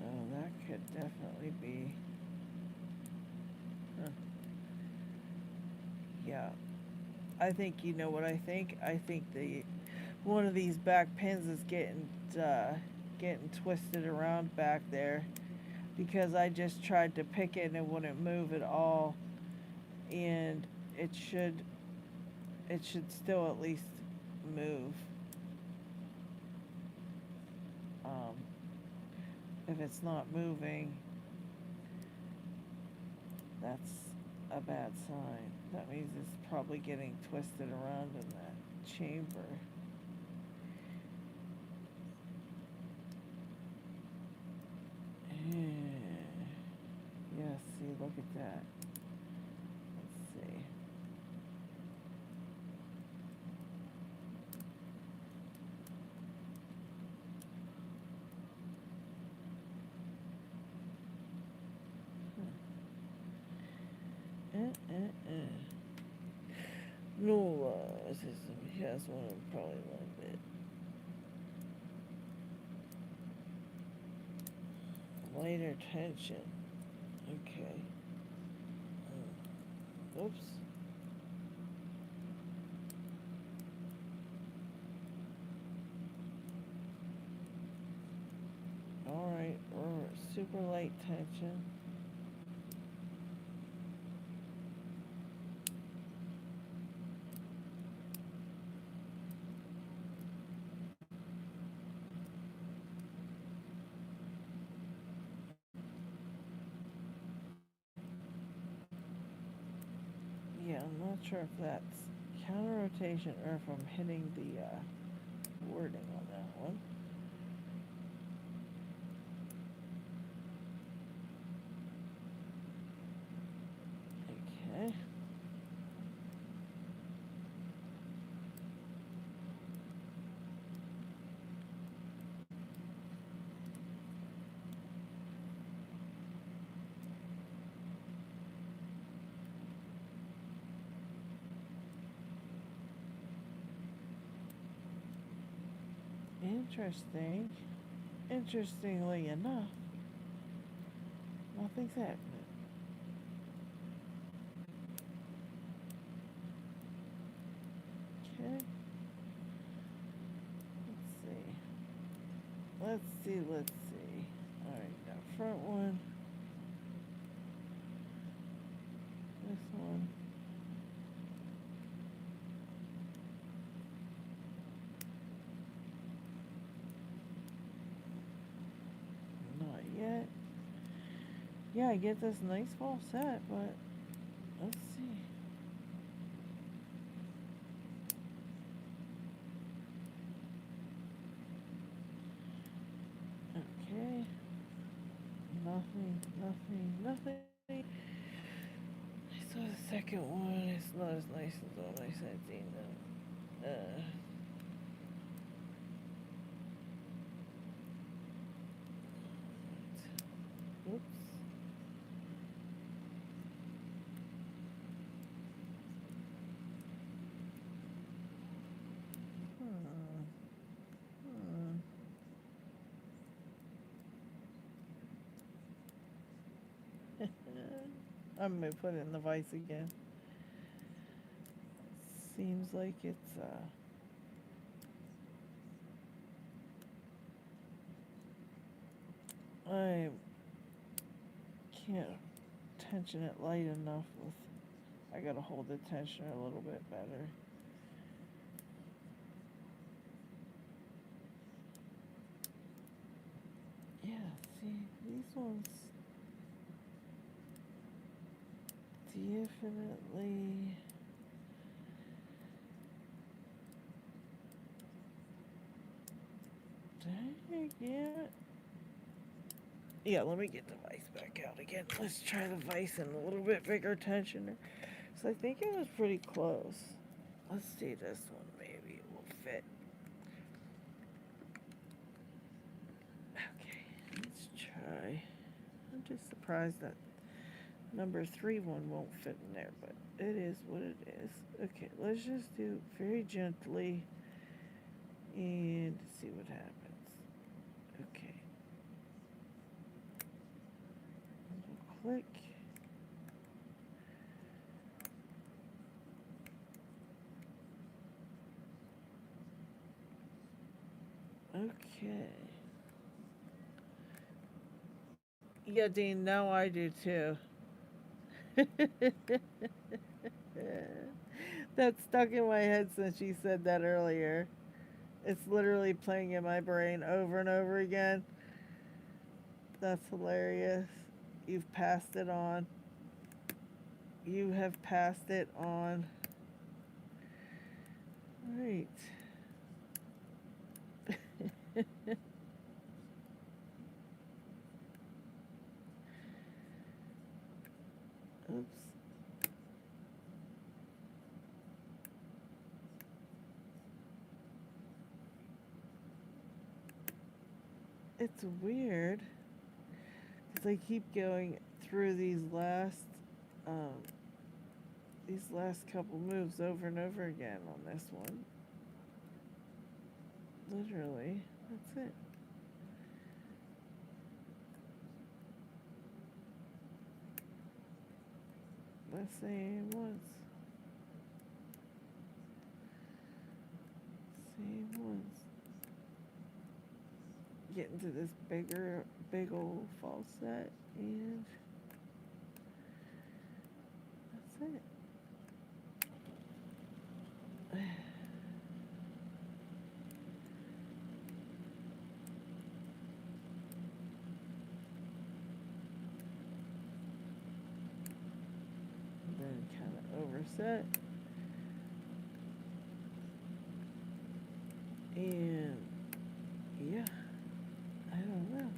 Oh, that could definitely be. Huh. Yeah. I think, you know what I think? I think one of these back pins is getting twisted around back there, because I just tried to pick it and it wouldn't move at all, and it should it should still at least move. Um, if it's not moving, that's a bad sign. That means it's probably getting twisted around in that chamber. Yeah, see, look at that. Let's see. No, system. He has one of probably a little bit. Lighter tension. Okay. Oops. Alright, or super light tension. Yeah, I'm not sure if that's counter rotation or if I'm hitting the wording on that one. Okay. Interesting. Interestingly enough, nothing's happening. Okay. Let's see. Alright, got front one. This one. Not yet. Yeah, I get this nice fall set, but let's see. Okay. Nothing. I saw the second one. It's not as nice as the one I sent in. Oops. I'm gonna put it in the vise again. Seems like it's I can't tension it light enough with I gotta hold the tensioner a little bit better. Yeah, see, these ones definitely dang it. Yeah, let me get the vise back out again. Let's try the vise in a little bit bigger tensioner. So I think it was pretty close. Let's see this one, maybe it will fit. Okay, let's try. I'm just surprised that number 3 one won't fit in there, but it is what it is. Okay, let's just do very gently and see what happens. Okay. Click. Okay. Yeah, Dean, now I do too. That's stuck in my head since you said that earlier. It's literally playing in my brain over and over again. That's hilarious. You've passed it on. You have passed it on. Right. Oops. It's weird because I keep going through these last couple moves over and over again on this one. Literally, that's it. The same ones. Same ones. Get into this big old false set, and that's it. Then kind of overset. And yeah, I don't know.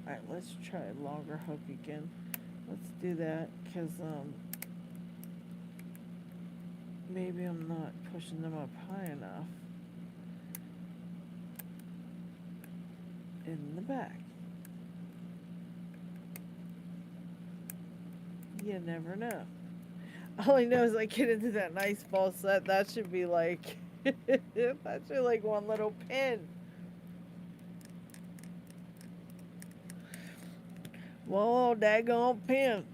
Alright, let's try a longer hook again. Let's do that, because maybe I'm not pushing them up high enough. In the back. You never know. All I know is I get into that nice ball set. That should be like That's just like one little pin. One little daggone pin.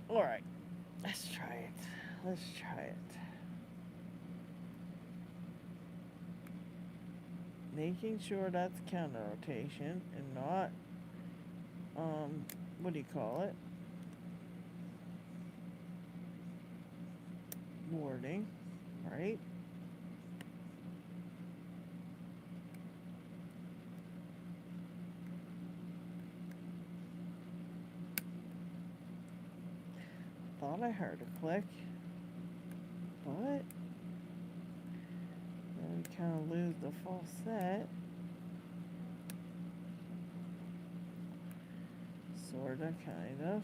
Alright, let's try it. Let's try it. Making sure that's counter rotation and not, what do you call it? Boarding, right? Thought I heard a click, but then we kind of lose the full set. Sorta, kind of.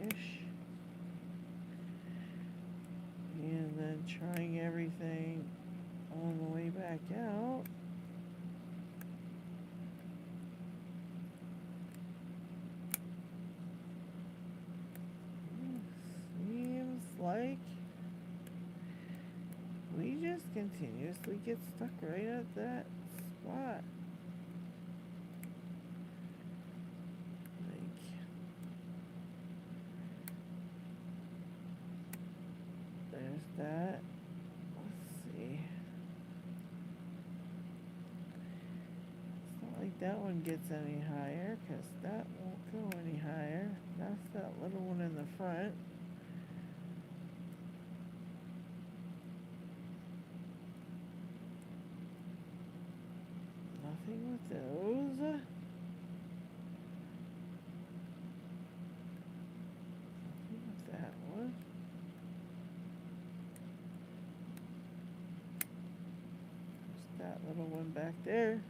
Ish. And then trying everything on the way back out. Seems like we just continuously get stuck right at that spot. Like, there's that. Let's see. It's not like that one gets any higher, because that won't go any higher. That's that little one in the front. Nothing with those. Nothing with that one. There's that little one back there.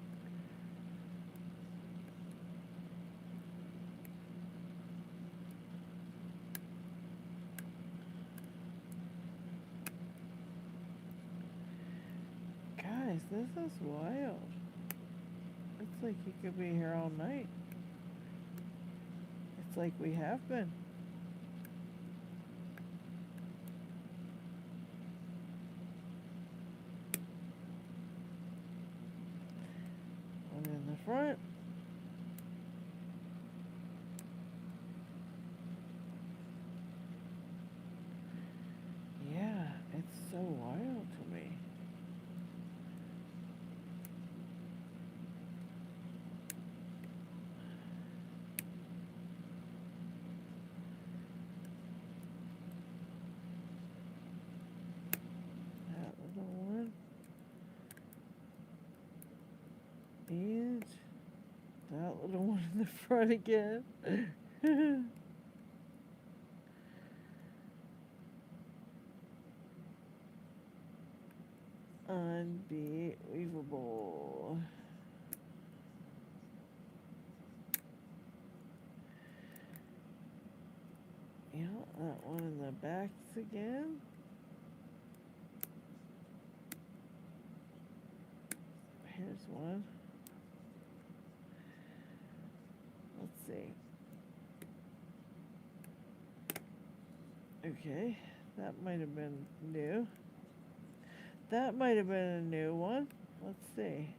Guys, this is wild. It's like you could be here all night. It's like we have been. One in the front. Yeah, it's so wild to me. That little one. And that little one in the front again. Unbelievable. Yeah, that one in the backs again. Here's one. Let's see. Okay, that might have been new. That might have been a new one. Let's see.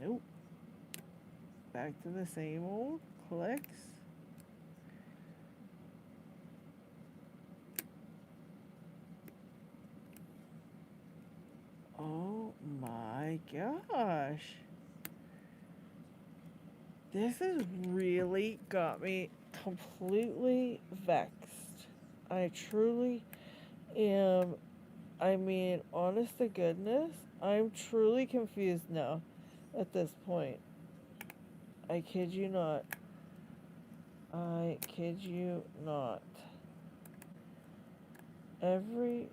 Nope. Back to the same old clicks. Oh my gosh. This has really got me completely vexed. I truly am. I mean, honest to goodness, I'm truly confused now at this point. I kid you not. I kid you not. Every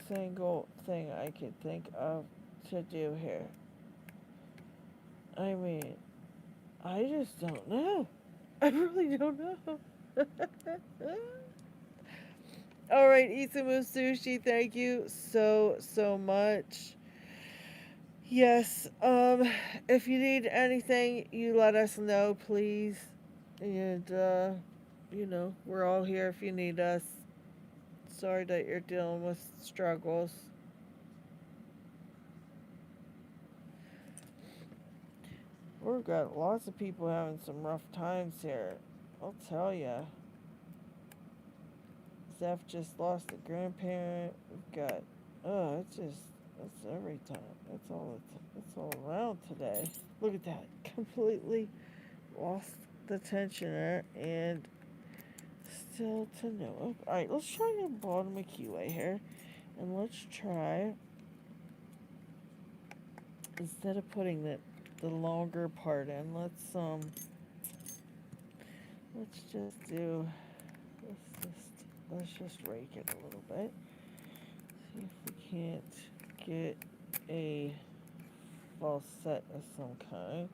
single thing I could think of to do here. I mean, I just don't know. I really don't know. All right, Isamu Sushi, thank you so much. Yes, if you need anything, you let us know, please. And, you know, we're all here if you need us. sorry that you're dealing with struggles. We've got lots of people having some rough times here. I'll tell ya. Zeph just lost a grandparent. We've got, that's every time. It's all around today. Look at that. Completely lost the tensioner and still to no. Alright, let's try the bottom of keyway here. And let's try, instead of putting the longer part in, let's just do, let's just rake it a little bit. See if we can't get a falset of some kind.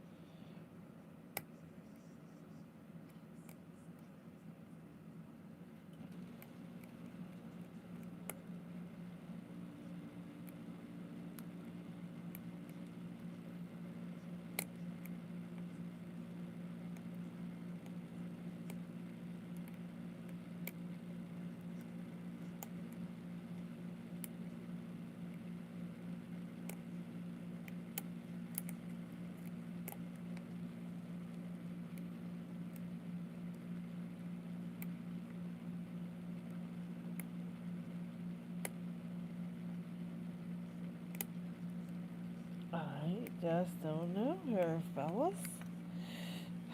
I just don't know here, fellas.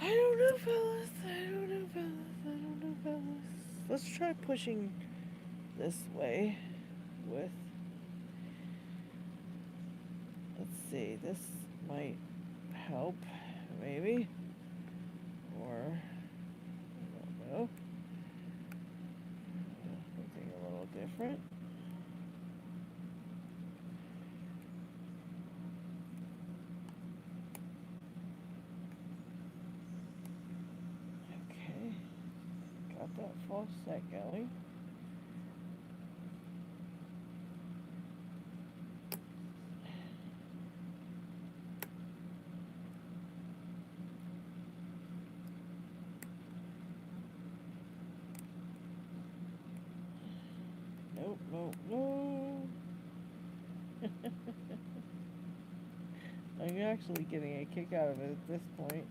I don't know, fellas. Let's try pushing this way with, let's see, this might help, maybe, or, I don't know, something a little different. Okay, got that false set going. No. I'm actually getting a kick out of it at this point.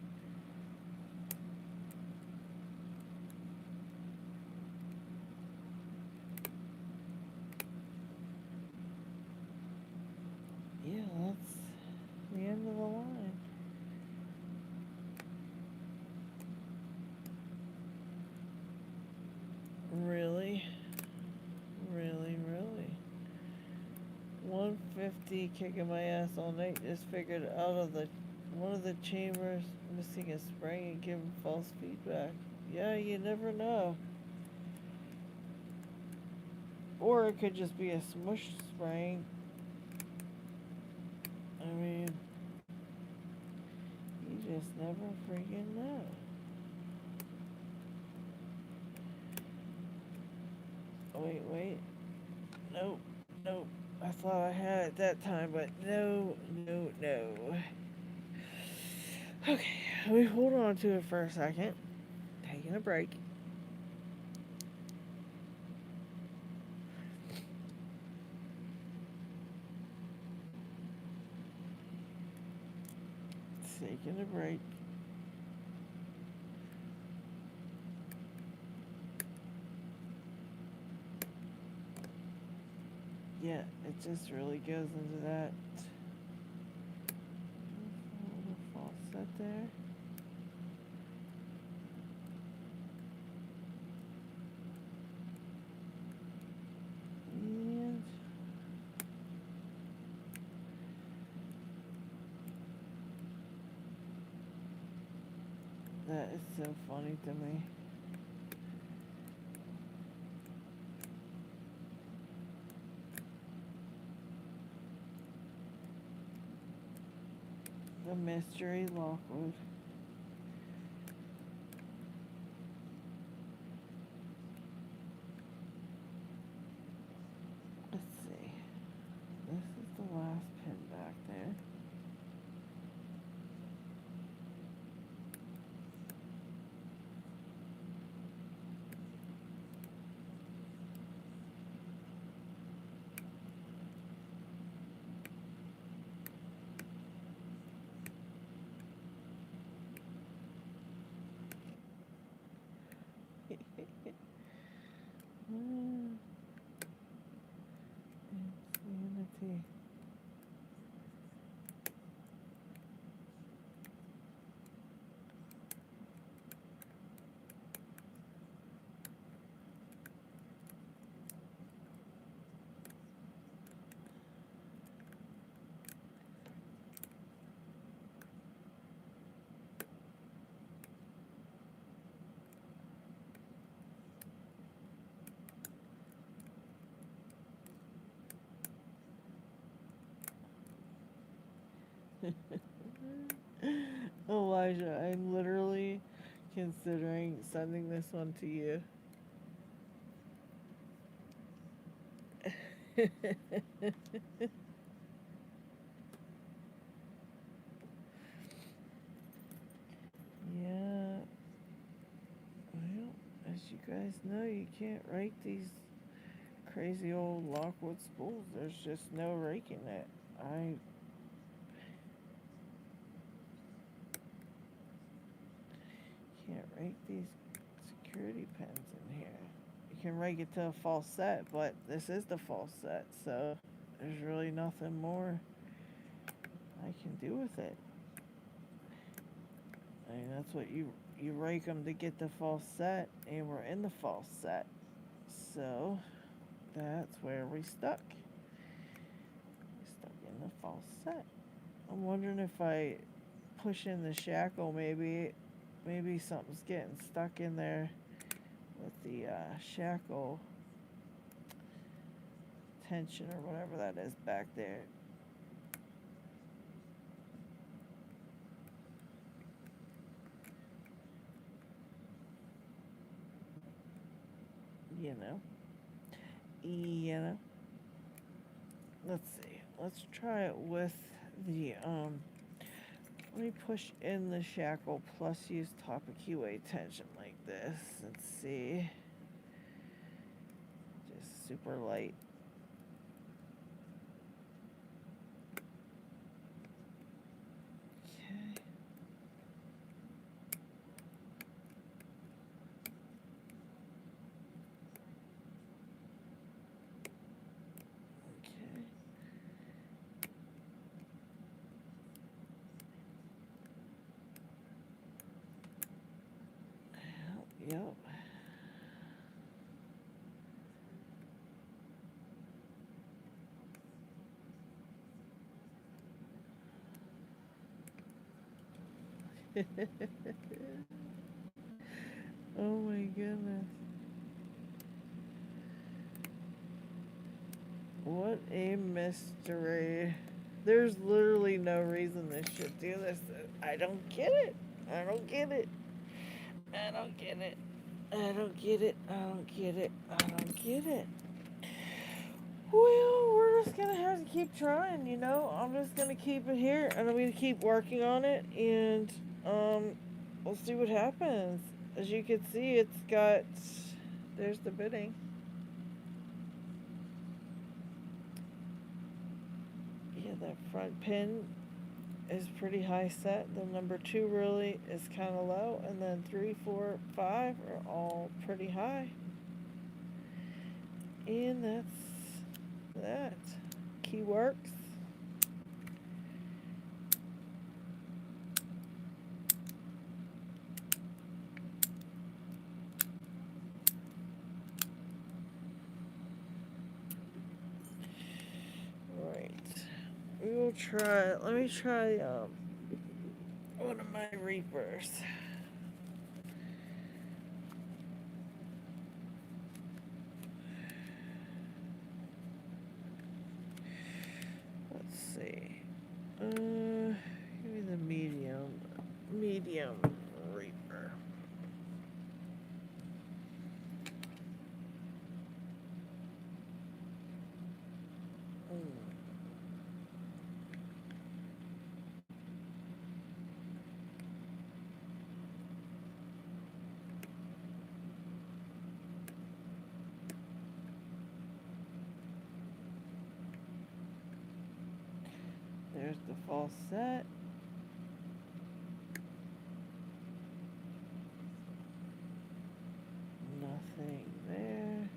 Yeah, that's the end of the line. Really? 150 kicking my ass all night. Just figured out of one of the chambers missing a spring and giving false feedback. Yeah, you never know. Or it could just be a smush spring. I mean, you just never freaking know. Wait. Nope. I thought I had it that time, but no. Okay, let me hold on to it for a second. Taking a break. Taking a break. Yeah, it just really goes into that. A little false set there. And that is so funny to me. The mystery Lockwood. Let's see. This is the last pin back there. Elijah, I'm literally considering sending this one to you. Yeah. Well, as you guys know, you can't rake these crazy old Lockwood spools. There's just no raking it. I can't rake these security pins in here. You can rake it to a false set, but this is the false set, so there's really nothing more I can do with it. I mean, that's what you rake them to get the false set, and we're in the false set. So that's where we stuck. We stuck in the false set. I'm wondering if I push in the shackle, maybe something's getting stuck in there with the shackle tension or whatever that is back there. You know. Let's see. Let's try it with the let me push in the shackle plus use top of keyway tension like this. Let's see. Just super light. Okay. Okay. Yep. Oh my goodness. What a mystery. There's literally no reason this should do this. I don't get it. I don't get it. I don't get it. I don't get it. I don't get it. I don't get it. Well, we're just gonna have to keep trying, you know. I'm just gonna keep it here and I'm gonna keep working on it and we'll see what happens. As you can see, it's got there's the bidding. Yeah, that front pin is pretty high set. The number 2 really is kind of low, and then 3, 4, 5 are all pretty high. And that's that. Key works. Right. We will try. Let me try one of my reapers. Let's see. Give me the medium reaper. There's the false set. Nothing there.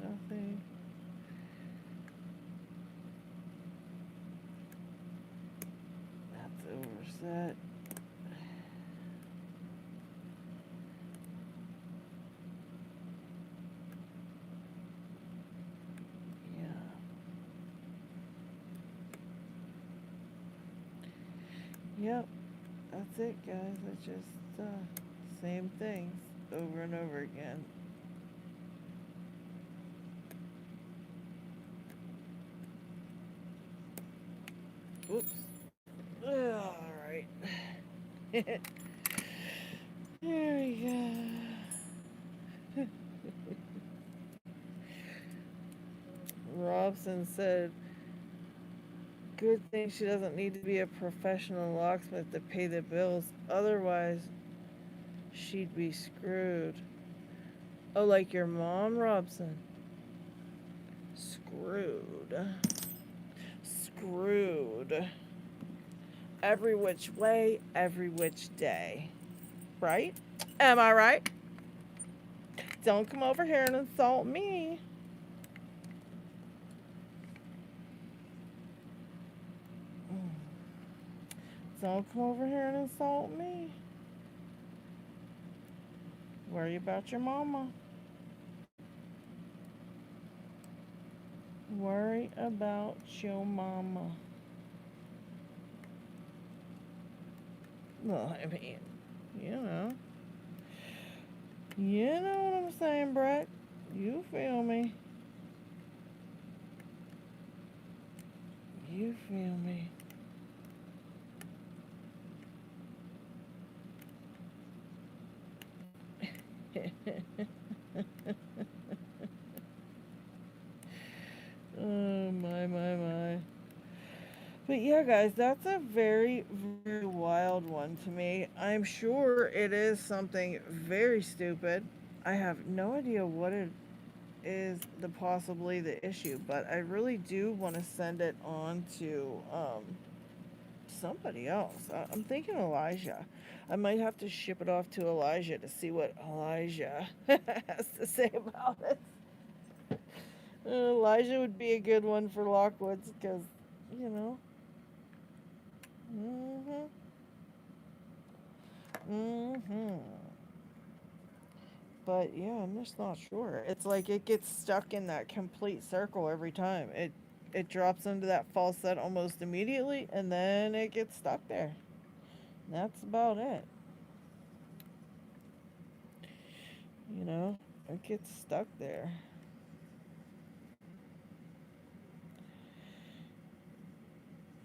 Nothing. That's overset. Yep, that's it, guys. It's just same things over and over again. Oops. All right. There we go. Robson said, good thing she doesn't need to be a professional locksmith to pay the bills. Otherwise, she'd be screwed. Oh, like your mom, Robson? Screwed. Screwed. Every which way, every which day. Right? Am I right? Don't come over here and insult me. Don't come over here and insult me. Worry about your mama. Worry about your mama. Well, I mean, you know. You know what I'm saying, Brett. You feel me. You feel me. Oh, my. But yeah, guys, that's a very, very wild one to me. I'm sure it is something very stupid. I have no idea what it is possibly the issue, but I really do want to send it on to somebody else. I'm thinking Elijah. I might have to ship it off to Elijah to see what Elijah has to say about it. Elijah would be a good one for Lockwoods because, you know. But yeah, I'm just not sure. It's like it gets stuck in that complete circle every time. It drops into that false set almost immediately, and then it gets stuck there. That's about it. You know, it gets stuck there.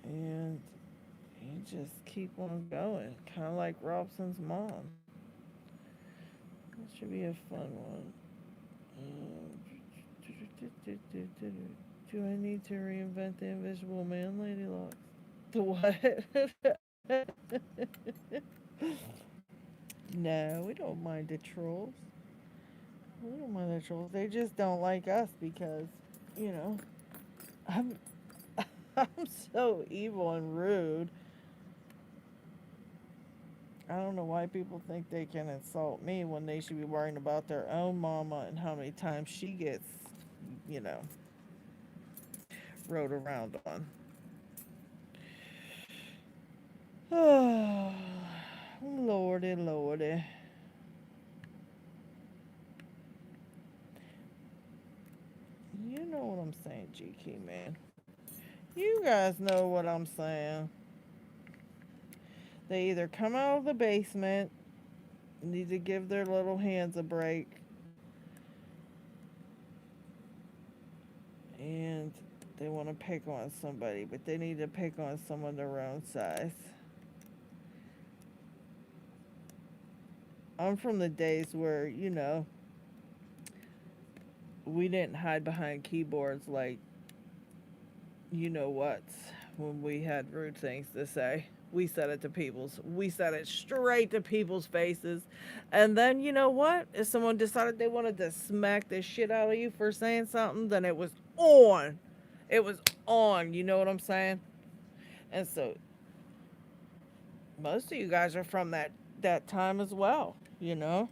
And you just keep on going, kind of like Robson's mom. That should be a fun one. Do I need to reinvent the Invisible Man, Lady Locks? The what? No, we don't mind the trolls. We don't mind the trolls. They just don't like us because, you know, I'm I'm so evil and rude. I don't know why people think they can insult me when they should be worrying about their own mama and how many times she gets, you know, rode around on. Oh, lordy, lordy. You know what I'm saying, GK, man. You guys know what I'm saying. They either come out of the basement, need to give their little hands a break, and they want to pick on somebody, but they need to pick on someone their own size. I'm from the days where, you know, we didn't hide behind keyboards like, you know what, when we had rude things to say. We said it straight to people's faces. And then, you know what? If someone decided they wanted to smack the shit out of you for saying something, then it was on. It was on. You know what I'm saying? And so, most of you guys are from that time as well, you know?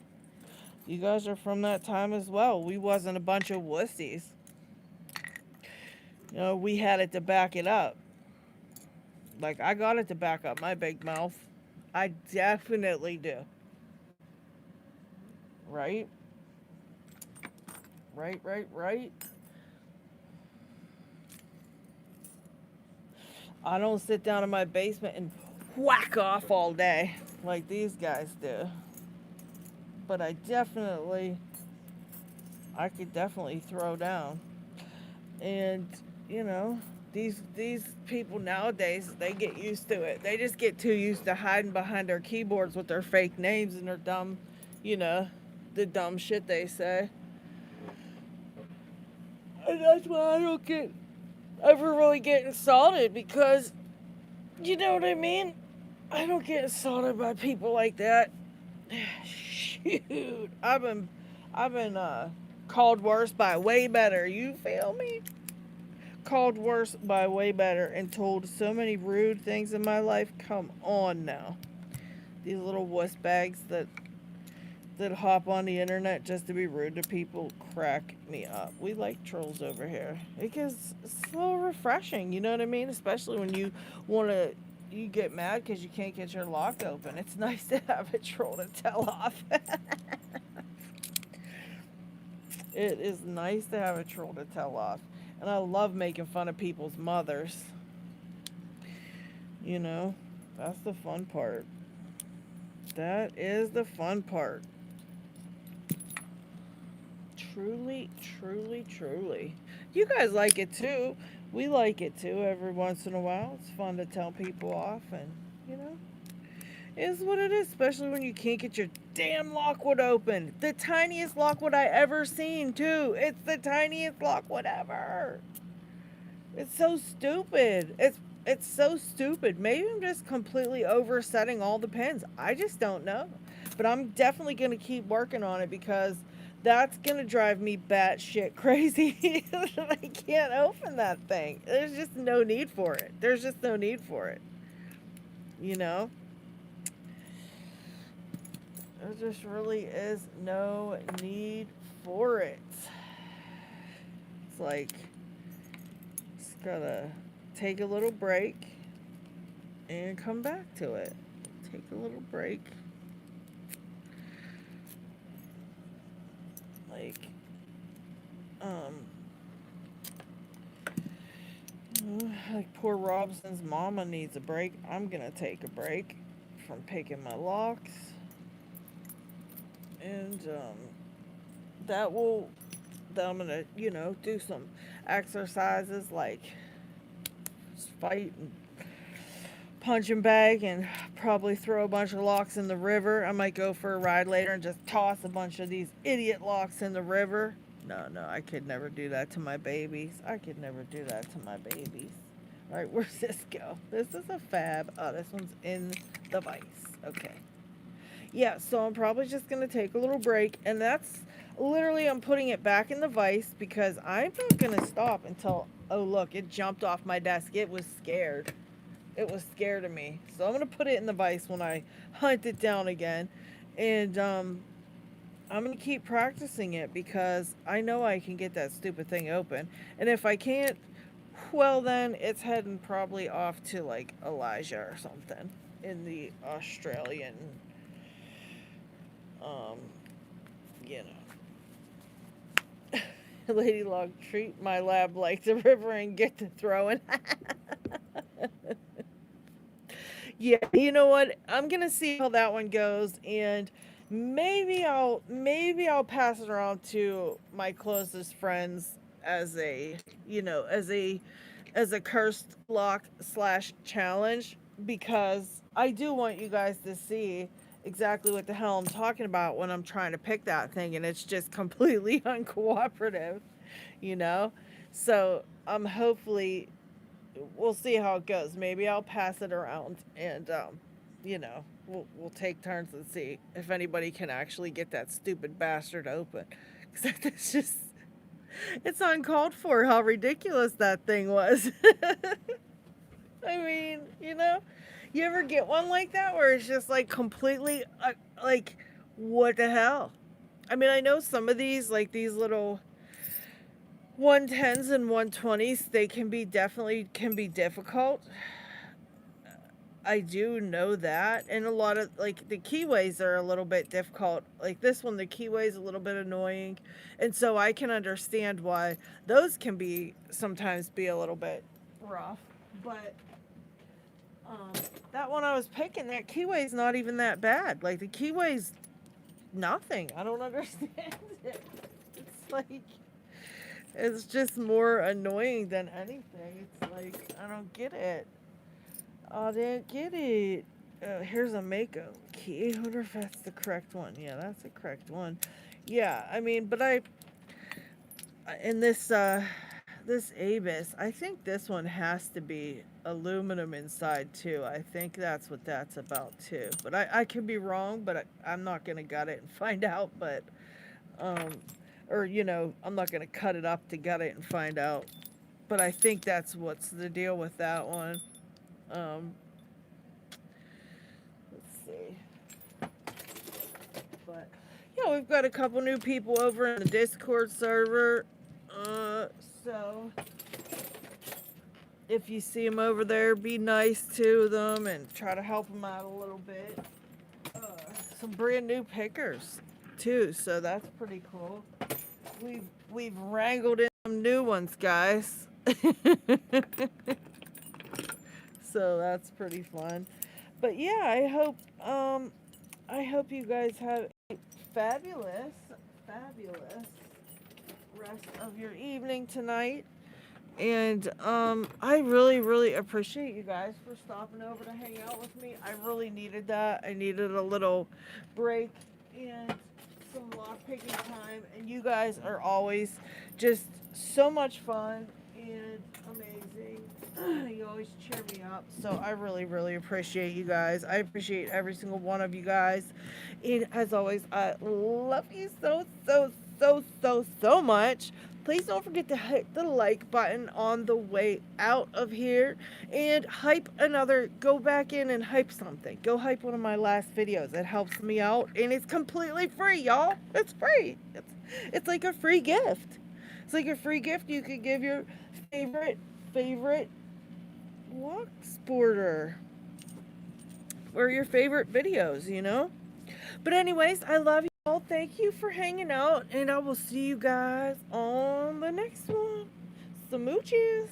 You guys are from that time as well. We wasn't a bunch of wussies. You know, we had it to back it up. Like, I got it to back up my big mouth. I definitely do. Right? Right. I don't sit down in my basement and whack off all day like these guys do. But I could definitely throw down. And, you know, These people nowadays, they get used to it. They just get too used to hiding behind their keyboards with their fake names and their dumb, you know, the dumb shit they say. And that's why I don't get ever really get insulted, because you know what I mean? I don't get insulted by people like that. Shoot. I've been called worse by way better. You feel me? Called worse by way better and told so many rude things in my life. Come on now. These little wuss bags that hop on the internet just to be rude to people crack me up. We like trolls over here because it's a little refreshing, you know what I mean? Especially when you you get mad because you can't get your lock open. It's nice to have a troll to tell off. It is nice to have a troll to tell off. And I love making fun of people's mothers. You know, that's the fun part. That is the fun part. Truly, truly, truly. You guys like it too. We like it too every once in a while. It's fun to tell people off, and, you know, it is what it is, especially when you can't get your damn lockwood open. The tiniest lockwood I ever seen too. It's the tiniest lockwood ever. It's so stupid. It's so stupid. Maybe I'm just completely oversetting all the pins. I just don't know. But I'm definitely going to keep working on it, because that's going to drive me batshit crazy. I can't open that thing. There's just no need for it. There's just no need for it. You know? There just really is no need for it. It's like, just gotta take a little break and come back to it. Take a little break. Like poor Robson's mama needs a break. I'm gonna take a break from picking my locks, and then I'm gonna, you know, do some exercises like fight and punching bag, and probably throw a bunch of locks in the river. I might go for a ride later and just toss a bunch of these idiot locks in the river. No, I could never do that to my babies. I could never do that to my babies. All right, where's this go? This is a fab. Oh, this one's in the vise. Okay. Yeah, so I'm probably just going to take a little break, and that's literally, I'm putting it back in the vise because I'm not going to stop until, oh, look, it jumped off my desk. It was scared. It was scared of me. So I'm going to put it in the vise when I hunt it down again, and I'm going to keep practicing it because I know I can get that stupid thing open. And if I can't, well, then it's heading probably off to like Elijah or something in the Australian, you know. Lady Log, treat my lab like the river and get to throwing. Yeah, you know what? I'm gonna see how that one goes, and maybe I'll pass it around to my closest friends as a, you know, as a cursed lock / challenge, because I do want you guys to see exactly what the hell I'm talking about when I'm trying to pick that thing and it's just completely uncooperative, you know? So hopefully we'll see how it goes. Maybe I'll pass it around, and you know, we'll take turns and see if anybody can actually get that stupid bastard open. Cause it's just, it's uncalled for how ridiculous that thing was. I mean, you know, you ever get one like that where it's just like completely like, what the hell? I mean, I know some of these, like these little 110s and 120s, they can be difficult. I do know that, and a lot of, like, the keyways are a little bit difficult. Like this one, the keyway's a little bit annoying, and so I can understand why those can be sometimes be a little bit rough. But that one I was picking, that keyway's not even that bad. Like the keyway's nothing. I don't understand it. It's like, It's just more annoying than anything. It's like, I don't get it. I didn't get it. Here's a Mako key. I wonder if that's the correct one. Yeah, that's the correct one. Yeah, I mean, but in this Avis, I think this one has to be aluminum inside too. I think that's what that's about too. But I could be wrong, but I'm not gonna gut it and find out. But um, or I'm not gonna cut it up to gut it and find out. But I think that's what's the deal with that one. Um, let's see. But yeah, we've got a couple new people over in the Discord server. So if you see them over there, be nice to them and try to help them out a little bit. Some brand new pickers too, so that's pretty cool. We've wrangled in some new ones, guys. So that's pretty fun. But yeah, I hope you guys have a fabulous rest of your evening tonight. And I really appreciate you guys for stopping over to hang out with me. I really needed that. I needed a little break and some lockpicking time. And you guys are always just so much fun and amazing. You always cheer me up. So I really appreciate you guys. I appreciate every single one of you guys. And as always, I love you so much. Please don't forget to hit the like button on the way out of here and go back in and hype something. Go hype one of my last videos. It helps me out and it's completely free, y'all. It's free. It's like a free gift. It's like a free gift you could give your favorite Locksporter or your favorite videos, But anyways, I love you all. Thank you for hanging out, and I will see you guys on the next one. Smooches.